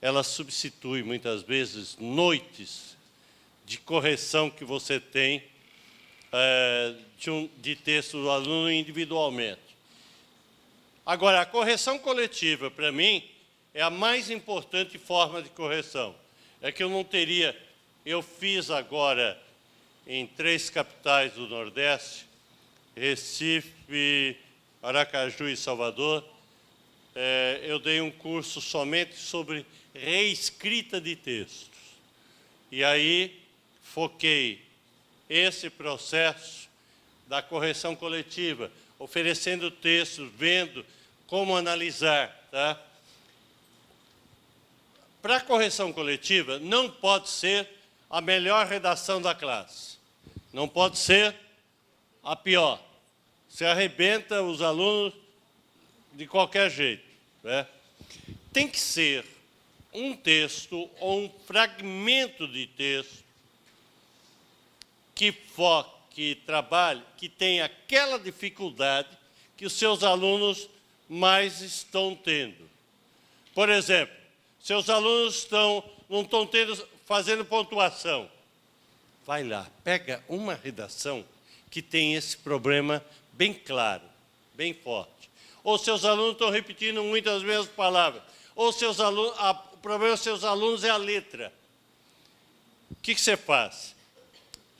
Speaker 1: ela substitui, muitas vezes, noites de correção que você tem de texto do aluno individualmente. Agora, a correção coletiva, para mim, é a mais importante forma de correção. É que eu não teria... Eu fiz agora, em 3 capitais do Nordeste, Recife, Aracaju e Salvador, eu dei um curso somente sobre reescrita de textos. E aí, foquei esse processo da correção coletiva, oferecendo textos, vendo como analisar. Tá? Para a correção coletiva, não pode ser a melhor redação da classe. Não pode ser a pior. Você arrebenta os alunos de qualquer jeito. Né? Tem que ser um texto ou um fragmento de texto que foque, que trabalhe, que tenha aquela dificuldade que os seus alunos mais estão tendo. Por exemplo, seus alunos não estão fazendo pontuação. Vai lá, pega uma redação que tem esse problema bem claro, bem forte. Ou seus alunos estão repetindo muitas mesmas palavras. Ou o problema dos seus alunos é a letra. O que você faz?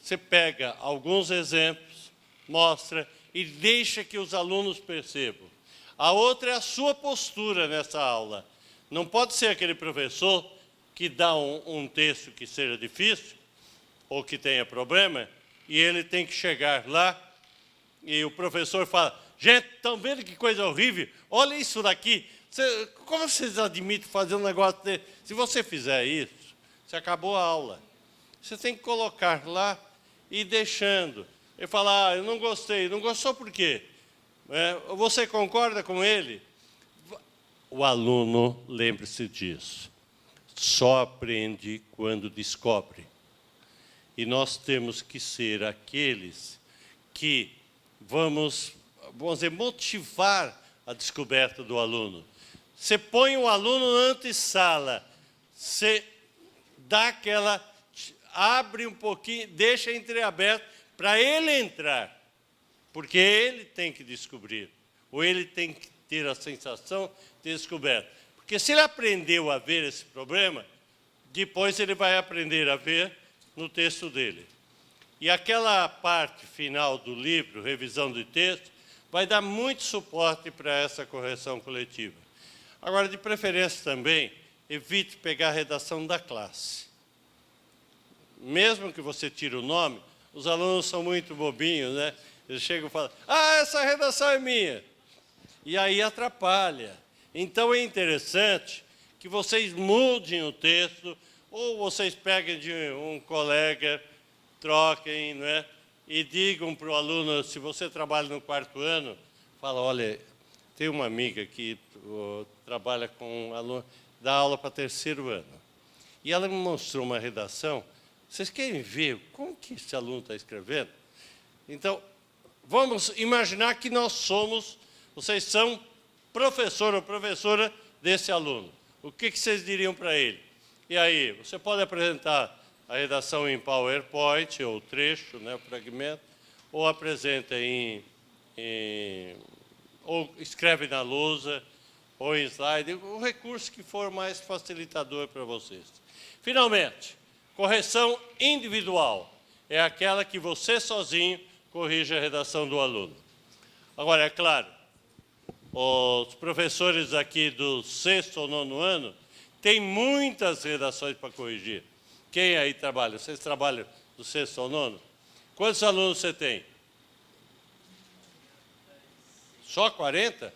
Speaker 1: Você pega alguns exemplos, mostra e deixa que os alunos percebam. A outra é a sua postura nessa aula. Não pode ser aquele professor que dá um texto que seja difícil ou que tenha problema e ele tem que chegar lá e o professor fala: gente, estão vendo que coisa horrível? Olha isso daqui. Como vocês admitem fazer um negócio desse? Se você fizer isso, você acabou a aula. Você tem que colocar lá e deixando. Ele fala: eu não gostei. Não gostou por quê? Você concorda com ele? O aluno, lembre-se disso, só aprende quando descobre. E nós temos que ser aqueles que vamos dizer, motivar a descoberta do aluno. Você põe o aluno na antessala, você dá abre um pouquinho, deixa entreaberto para ele entrar, porque ele tem que descobrir, ou ele tem que ter a sensação de descoberta. Porque se ele aprendeu a ver esse problema, depois ele vai aprender a ver no texto dele. E aquela parte final do livro, revisão de texto, vai dar muito suporte para essa correção coletiva. Agora, de preferência também, evite pegar a redação da classe. mesmo que você tire o nome, os alunos são muito bobinhos, né? Eles chegam e falam, ah, essa redação é minha. E aí atrapalha. Então, é interessante que vocês mudem o texto, ou vocês peguem de um colega, troquem, não é? E digam para o aluno, se você trabalha no 4º ano, fala, olha, tem uma amiga que trabalha com um aluno, dá aula para 3º ano. E ela me mostrou uma redação. Vocês querem ver como que esse aluno está escrevendo? Então, vamos imaginar que vocês são professor ou professora desse aluno. O que vocês diriam para ele? E aí, você pode apresentar a redação em PowerPoint, ou trecho, né, fragmento, ou apresenta ou escreve na lousa, ou em slide, o recurso que for mais facilitador para vocês. Finalmente, correção individual. É aquela que você sozinho corrige a redação do aluno. Agora, é claro, os professores aqui do 6º ou 9º ano têm muitas redações para corrigir. Quem aí trabalha? Vocês trabalham do 6º ao 9º? Quantos alunos você tem? Só 40?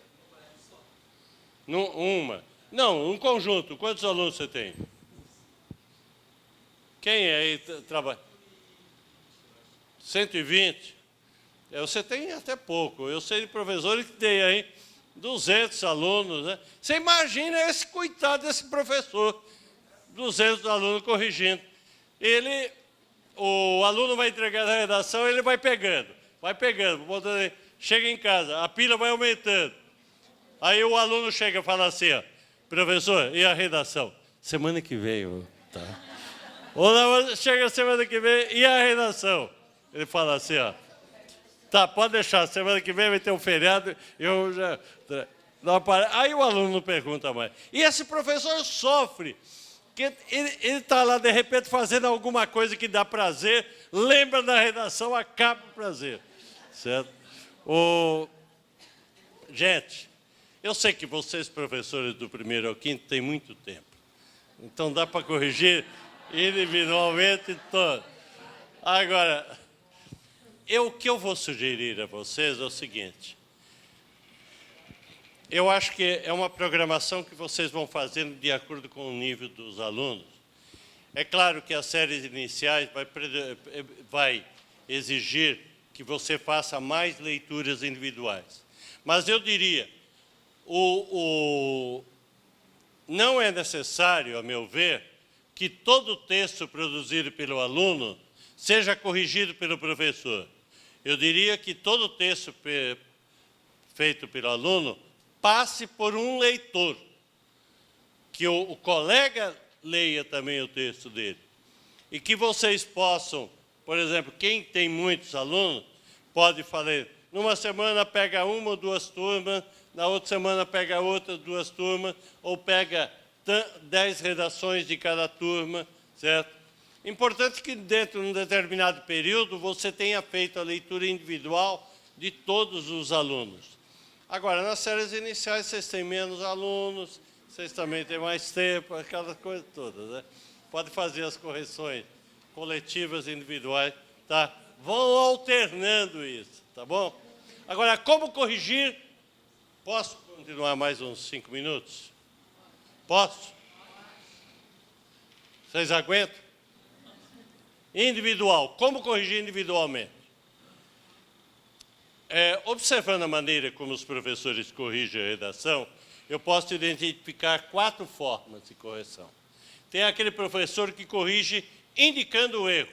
Speaker 1: Uma. Não, um conjunto. Quantos alunos você tem? Quem aí trabalha? 120? Você tem até pouco. Eu sei de professores que tem aí 200 alunos. Né? Você imagina esse coitado desse professor, 200 alunos corrigindo. O aluno vai entregar a redação, ele vai pegando, chega em casa, a pilha vai aumentando. Aí o aluno chega e fala assim, ó, professor, e a redação? Semana que vem, tá? Ou chega semana que vem, e a redação? Ele fala assim, ó, tá, pode deixar, semana que vem vai ter um feriado, eu já... Aí o aluno não pergunta mais. E esse professor sofre, que ele está lá, de repente, fazendo alguma coisa que dá prazer, lembra da redação, acaba o prazer. Certo? Gente, eu sei que vocês, professores do 1º ao 5º, têm muito tempo. Então, dá para corrigir individualmente todo. Agora, o que eu vou sugerir a vocês é o seguinte. Eu acho que é uma programação que vocês vão fazendo de acordo com o nível dos alunos. É claro que as séries iniciais vai exigir que você faça mais leituras individuais. Mas eu diria, não é necessário, a meu ver, que todo texto produzido pelo aluno seja corrigido pelo professor. Eu diria que todo texto feito pelo aluno passe por um leitor, que o colega leia também o texto dele. E que vocês possam, por exemplo, quem tem muitos alunos, pode fazer, numa semana pega 1 ou 2 turmas, na outra semana pega outras 2 turmas, ou pega 10 redações de cada turma, certo? Importante que dentro de um determinado período você tenha feito a leitura individual de todos os alunos. Agora, nas séries iniciais, vocês têm menos alunos, vocês também têm mais tempo, aquela coisa toda, né? Pode fazer as correções coletivas e individuais, tá? Vão alternando isso, tá bom? Agora, como corrigir? Posso continuar mais uns 5 minutos? Posso? Vocês aguentam? Individual. Como corrigir individualmente? Observando a maneira como os professores corrigem a redação, eu posso identificar 4 formas de correção. Tem aquele professor que corrige indicando o erro,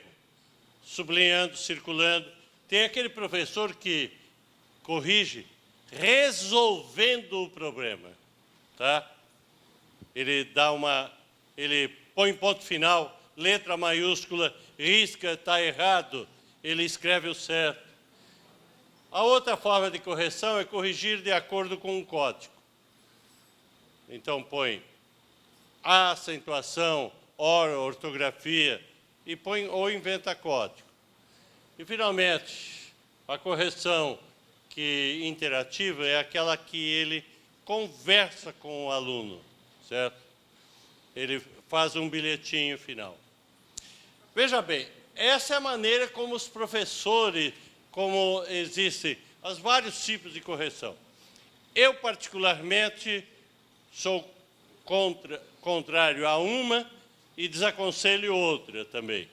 Speaker 1: sublinhando, circulando. Tem aquele professor que corrige resolvendo o problema. Tá? Ele põe ponto final, letra maiúscula, risca, está errado, ele escreve o certo. A outra forma de correção é corrigir de acordo com um código. Então, põe a acentuação, ortografia, e põe ou inventa código. E, finalmente, a correção interativa é aquela que ele conversa com o aluno, certo? Ele faz um bilhetinho final. Veja bem, essa é a maneira como os professores, como existem os vários tipos de correção. Eu, particularmente, sou contrário a uma e desaconselho outra também.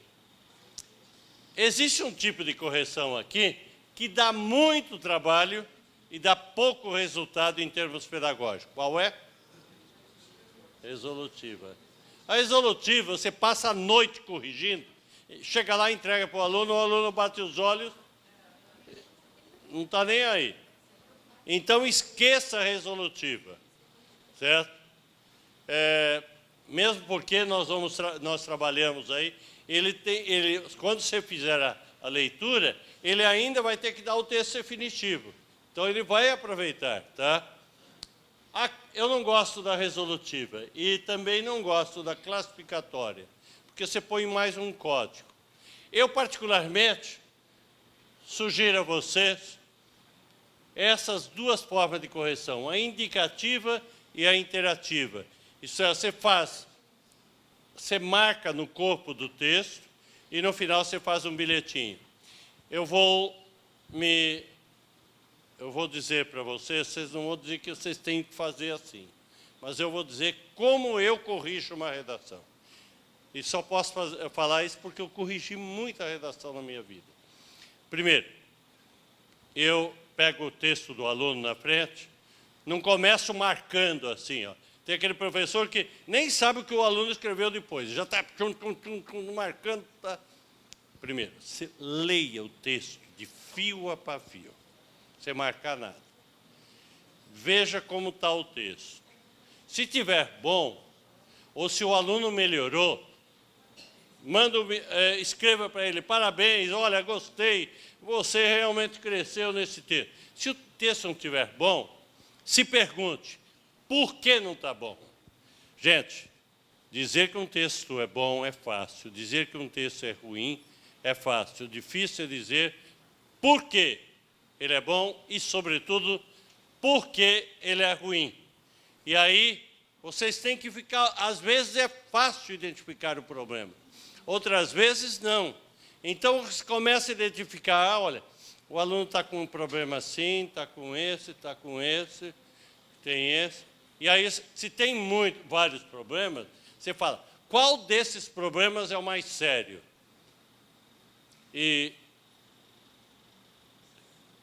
Speaker 1: Existe um tipo de correção aqui que dá muito trabalho e dá pouco resultado em termos pedagógicos. Qual é? Resolutiva. A resolutiva, você passa a noite corrigindo, chega lá, entrega para o aluno bate os olhos, não está nem aí. Então, esqueça a resolutiva, certo? Mesmo porque nós trabalhamos aí, quando você fizer a leitura, ele ainda vai ter que dar o texto definitivo. Então, ele vai aproveitar, tá? Eu não gosto da resolutiva e também não gosto da classificatória, porque você põe mais um código. Eu, particularmente, sugiro a vocês essas duas formas de correção, a indicativa e a interativa. Isso é, você marca no corpo do texto e no final você faz um bilhetinho. Eu vou dizer para vocês não vão dizer que vocês têm que fazer assim, mas eu vou dizer como eu corrijo uma redação. E só posso falar isso porque eu corrigi muita redação na minha vida. Primeiro, eu pego o texto do aluno na frente, não começo marcando assim, ó. Tem aquele professor que nem sabe o que o aluno escreveu depois, já está marcando. Tá. Primeiro, você leia o texto de fio a pavio, sem marcar nada. Veja como está o texto. Se tiver bom, ou se o aluno melhorou, escreva para ele, parabéns, olha, gostei, você realmente cresceu nesse texto. Se o texto não estiver bom, se pergunte, por que não está bom? Gente, dizer que um texto é bom é fácil, dizer que um texto é ruim é fácil. O difícil é dizer por que ele é bom e, sobretudo, por que ele é ruim. E aí, vocês têm que ficar... Às vezes é fácil identificar o problema, outras vezes não. Então, você começa a identificar, olha, o aluno está com um problema assim, está com esse, tem esse. E aí, se tem vários problemas, você fala, qual desses problemas é o mais sério? E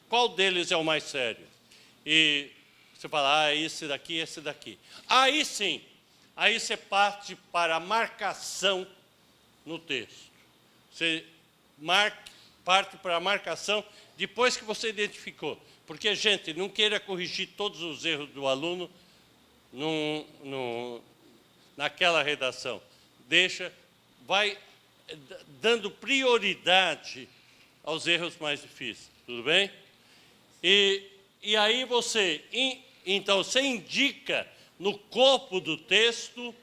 Speaker 1: qual deles é o mais sério? E você fala, esse daqui. Aí sim, aí você parte para a marcação no texto. Você parte para a marcação depois que você identificou. Porque, gente, não queira corrigir todos os erros do aluno naquela redação. Vai dando prioridade aos erros mais difíceis. Tudo bem? E aí então, você indica no corpo do texto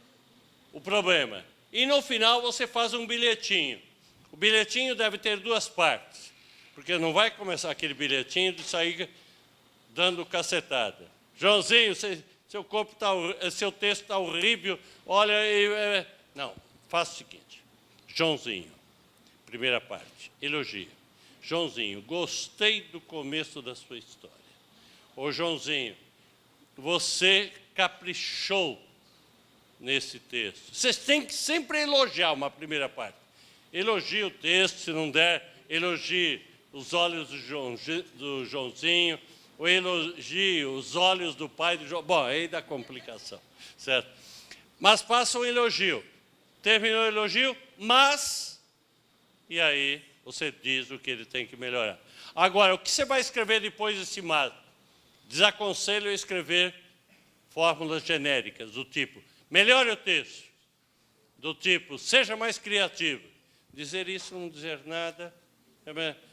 Speaker 1: o problema. E no final você faz um bilhetinho. O bilhetinho deve ter duas partes, porque não vai começar aquele bilhetinho de sair dando cacetada. Joãozinho, seu texto está horrível, olha... Não, faça o seguinte. Joãozinho, primeira parte, elogio. Joãozinho, gostei do começo da sua história. Ô, Joãozinho, você caprichou nesse texto. Vocês têm que sempre elogiar uma primeira parte. Elogie o texto, se não der, elogie os olhos do Joãozinho, ou elogie os olhos do pai do João. Bom, aí dá complicação, certo? Mas faça um elogio. Terminou o elogio, mas... E aí você diz o que ele tem que melhorar. Agora, o que você vai escrever depois desse mas? Desaconselho a escrever fórmulas genéricas, do tipo, melhore o texto, do tipo, seja mais criativo. Dizer isso, não dizer nada.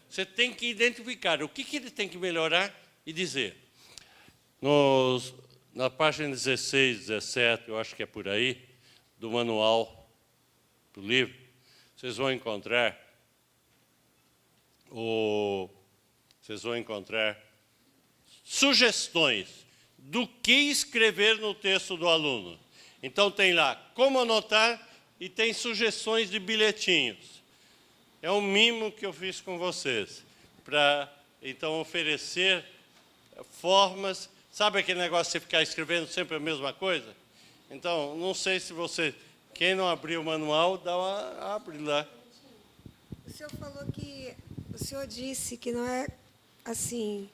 Speaker 1: Você tem que identificar o que ele tem que melhorar e dizer. Na página 16, 17, eu acho que é por aí, do manual do livro, vocês vão encontrar sugestões do que escrever no texto do aluno. Então, tem lá como anotar e tem sugestões de bilhetinhos. É um mimo que eu fiz com vocês, para, então, oferecer formas. Sabe aquele negócio de você ficar escrevendo sempre a mesma coisa? Então, não sei se você... Quem não abriu o manual, abre lá.
Speaker 2: O senhor falou que... O senhor disse que não é, assim,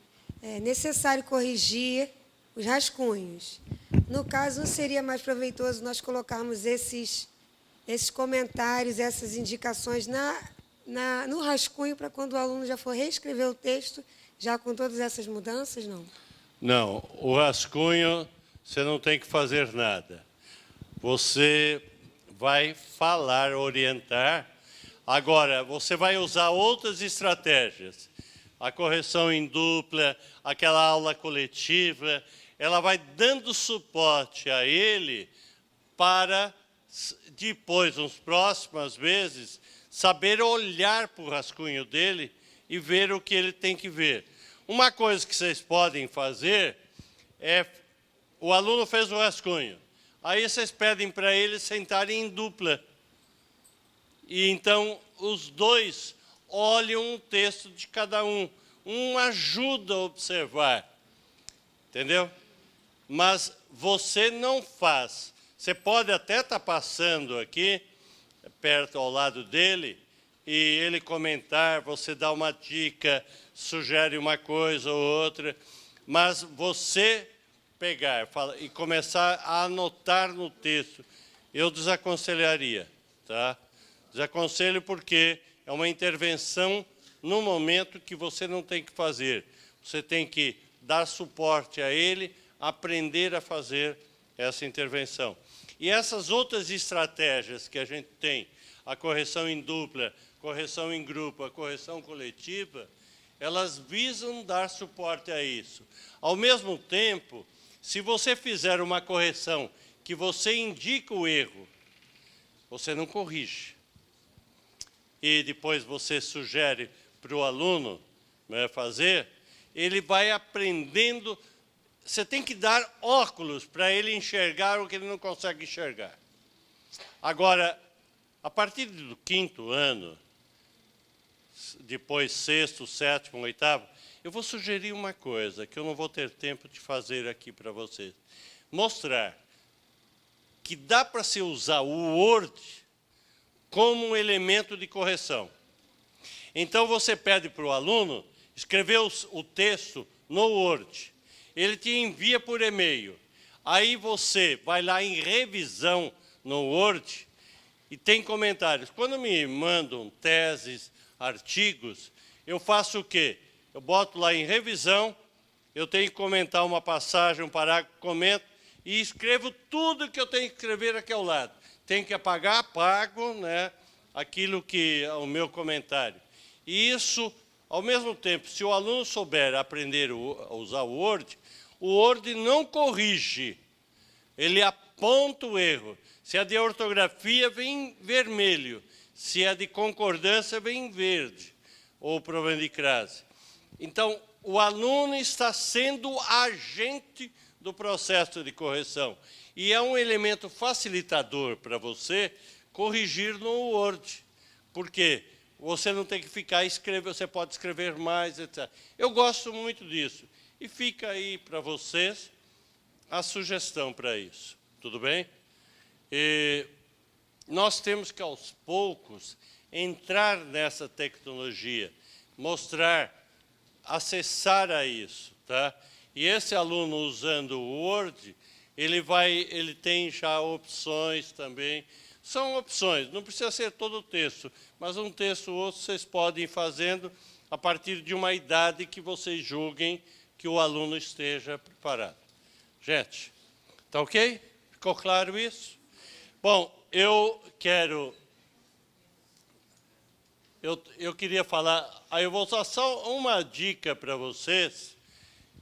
Speaker 2: necessário corrigir os rascunhos. No caso, não seria mais proveitoso nós colocarmos esses comentários, essas indicações no rascunho, para quando o aluno já for reescrever o texto, já com todas essas mudanças, não?
Speaker 1: Não, o rascunho, você não tem que fazer nada. Você vai falar, orientar. Agora, você vai usar outras estratégias. A correção em dupla, aquela aula coletiva, ela vai dando suporte a ele para, depois, nas próximas vezes, saber olhar para o rascunho dele e ver o que ele tem que ver. Uma coisa que vocês podem fazer é, o aluno fez o rascunho, aí vocês pedem para ele sentarem em dupla. E então os dois olham um texto de cada um. Um ajuda a observar, entendeu? Mas você não faz. Você pode até estar passando aqui, perto ao lado dele, e ele comentar, você dá uma dica, sugere uma coisa ou outra, mas você pegar e começar a anotar no texto, eu desaconselharia, tá? Desaconselho porque é uma intervenção no momento que você não tem que fazer. Você tem que dar suporte a ele, aprender a fazer essa intervenção. E essas outras estratégias que a gente tem, a correção em dupla, correção em grupo, a correção coletiva, elas visam dar suporte a isso. Ao mesmo tempo, se você fizer uma correção que você indica o erro, você não corrige. E depois você sugere para o aluno, né, fazer, ele vai aprendendo. Você tem que dar óculos para ele enxergar o que ele não consegue enxergar. Agora, a partir do 5º ano, depois 6º, 7º, 8º, eu vou sugerir uma coisa que eu não vou ter tempo de fazer aqui para vocês. Mostrar que dá para se usar o Word como um elemento de correção. Então, você pede para o aluno escrever o texto no Word. Ele te envia por e-mail. Aí você vai lá em revisão no Word e tem comentários. Quando me mandam teses, artigos, eu faço o quê? Eu boto lá em revisão, eu tenho que comentar uma passagem, um parágrafo, comento, e escrevo tudo que eu tenho que escrever aqui ao lado. Tenho que apagar, apago, né, aquilo que é o meu comentário. E isso, ao mesmo tempo, se o aluno souber aprender a usar o Word não corrige, ele aponta o erro. Se é de ortografia, vem vermelho. Se é de concordância, vem verde, ou problema de crase. Então, o aluno está sendo agente do processo de correção. E é um elemento facilitador para você corrigir no Word. Por quê? Você não tem que ficar escrevendo, você pode escrever mais, etc. Eu gosto muito disso. E fica aí para vocês a sugestão para isso. Tudo bem? E nós temos que, aos poucos, entrar nessa tecnologia, mostrar, acessar a isso, tá? E esse aluno usando o Word, ele tem já opções também. São opções, não precisa ser todo o texto, mas um texto ou outro vocês podem ir fazendo a partir de uma idade que vocês julguem que o aluno esteja preparado. Gente, tá ok? Ficou claro isso? Bom, eu queria falar, aí eu vou dar só uma dica para vocês,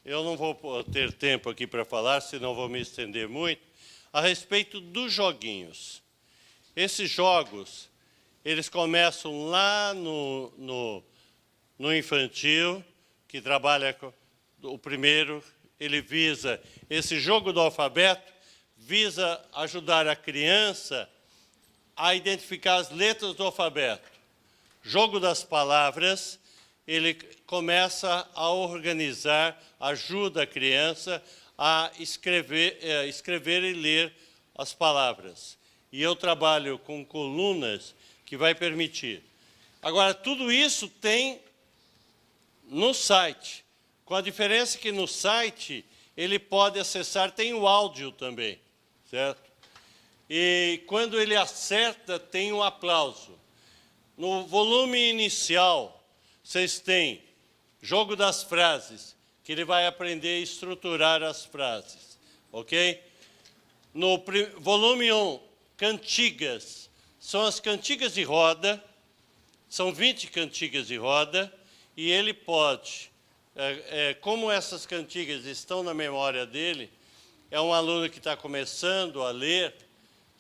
Speaker 1: eu não vou ter tempo aqui para falar, senão vou me estender muito, a respeito dos joguinhos. Esses jogos, eles começam lá no infantil, que trabalha com o primeiro, ele visa, esse jogo do alfabeto, visa ajudar a criança a identificar as letras do alfabeto. jogo das palavras, ele começa a organizar, ajuda a criança a escrever e ler as palavras. E eu trabalho com colunas que vai permitir. Agora, tudo isso tem no site, com a diferença que no site ele pode acessar, tem o áudio também, certo? E quando ele acerta, tem um aplauso. No volume inicial, vocês têm jogo das frases, que ele vai aprender a estruturar as frases, ok? No volume 1, cantigas, são as cantigas de roda, são 20 cantigas de roda, e ele pode, como essas cantigas estão na memória dele, é um aluno que está começando a ler,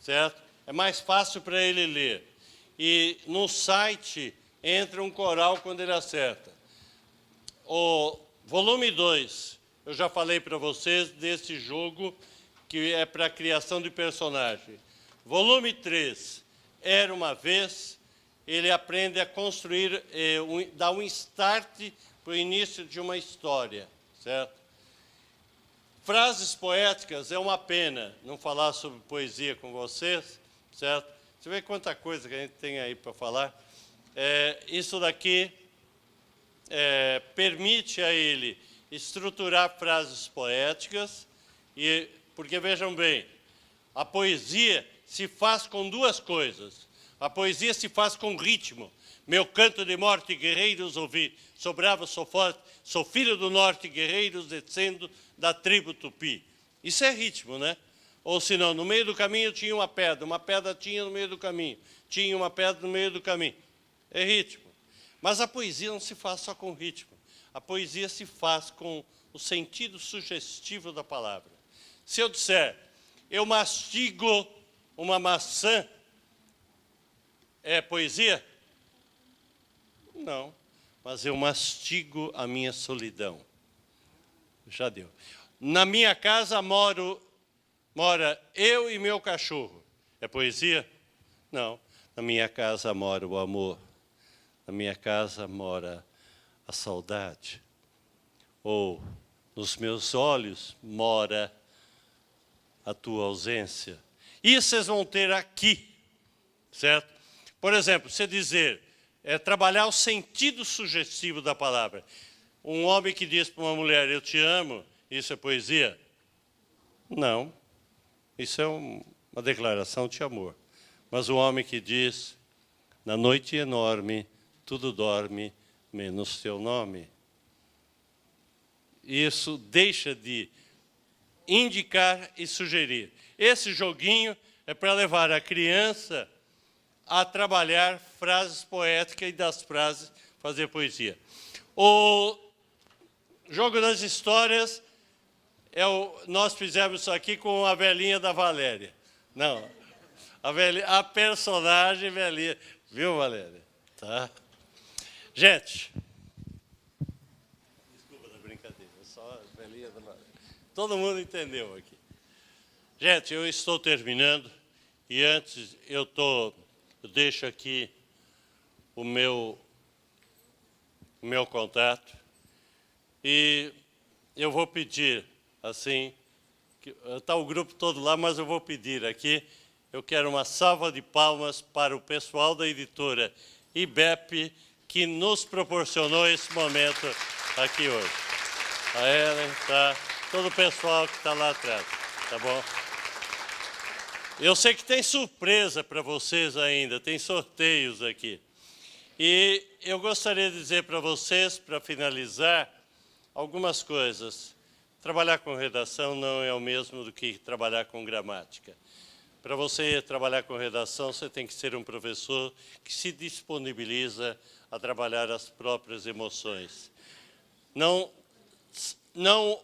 Speaker 1: certo? É mais fácil para ele ler. E no site entra um coral quando ele acerta. O volume 2, eu já falei para vocês desse jogo que é para a criação de personagem. Volume 3, Era uma Vez, ele aprende a construir, dar um start para o início de uma história, certo? Frases poéticas, é uma pena não falar sobre poesia com vocês, certo? Você vê quanta coisa que a gente tem aí para falar. Isso daqui permite a ele estruturar frases poéticas, porque, vejam bem, a poesia se faz com duas coisas. A poesia se faz com ritmo. Meu canto de morte, guerreiros ouvi, sou bravo, sou forte, sou filho do norte, guerreiros descendo da tribo Tupi. Isso é ritmo, né? Ou senão, no meio do caminho tinha uma pedra tinha no meio do caminho, tinha uma pedra no meio do caminho. É ritmo. Mas a poesia não se faz só com ritmo. A poesia se faz com o sentido sugestivo da palavra. Se eu disser, eu mastigo uma maçã, é poesia? Não, mas eu mastigo a minha solidão. Já deu. Na minha casa mora eu e meu cachorro. É poesia? Não. Na minha casa mora o amor. Na minha casa mora a saudade. Ou nos meus olhos mora a tua ausência. Isso vocês vão ter aqui, certo? Por exemplo, você dizer, trabalhar o sentido sugestivo da palavra. Um homem que diz para uma mulher, eu te amo, isso é poesia? Não, isso é uma declaração de amor. Mas o homem que diz, na noite enorme, tudo dorme, menos teu nome. Isso deixa de indicar e sugerir. Esse joguinho é para levar a criança a trabalhar frases poéticas e das frases fazer poesia. O jogo das histórias, nós fizemos isso aqui com a velhinha da Valéria. Não, a personagem velhinha. Viu, Valéria? Tá. Gente, desculpa da brincadeira, só a velhinha da Valéria. Todo mundo entendeu aqui. Gente, eu estou terminando e antes eu deixo aqui o meu contato e eu vou pedir, assim, está o grupo todo lá, mas eu vou pedir aqui, eu quero uma salva de palmas para o pessoal da editora IBEP que nos proporcionou esse momento aqui hoje. A Ellen, tá? Todo o pessoal que está lá atrás, tá bom? Eu sei que tem surpresa para vocês ainda, tem sorteios aqui. E eu gostaria de dizer para vocês, para finalizar, algumas coisas. Trabalhar com redação não é o mesmo do que trabalhar com gramática. Para você trabalhar com redação, você tem que ser um professor que se disponibiliza a trabalhar as próprias emoções. Não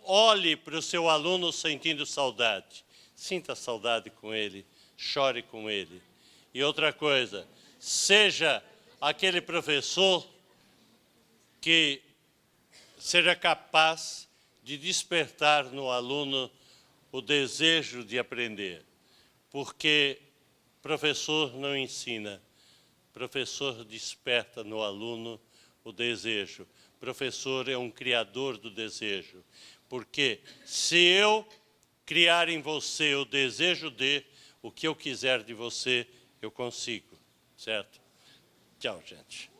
Speaker 1: olhe para o seu aluno sentindo saudade. Sinta saudade com ele, chore com ele. E outra coisa, seja aquele professor que seja capaz de despertar no aluno o desejo de aprender. Porque professor não ensina, Professor desperta no aluno o desejo. Professor é um criador do desejo. Porque se eu criar em você o desejo de o que eu quiser de você, eu consigo. Certo? Tchau, gente.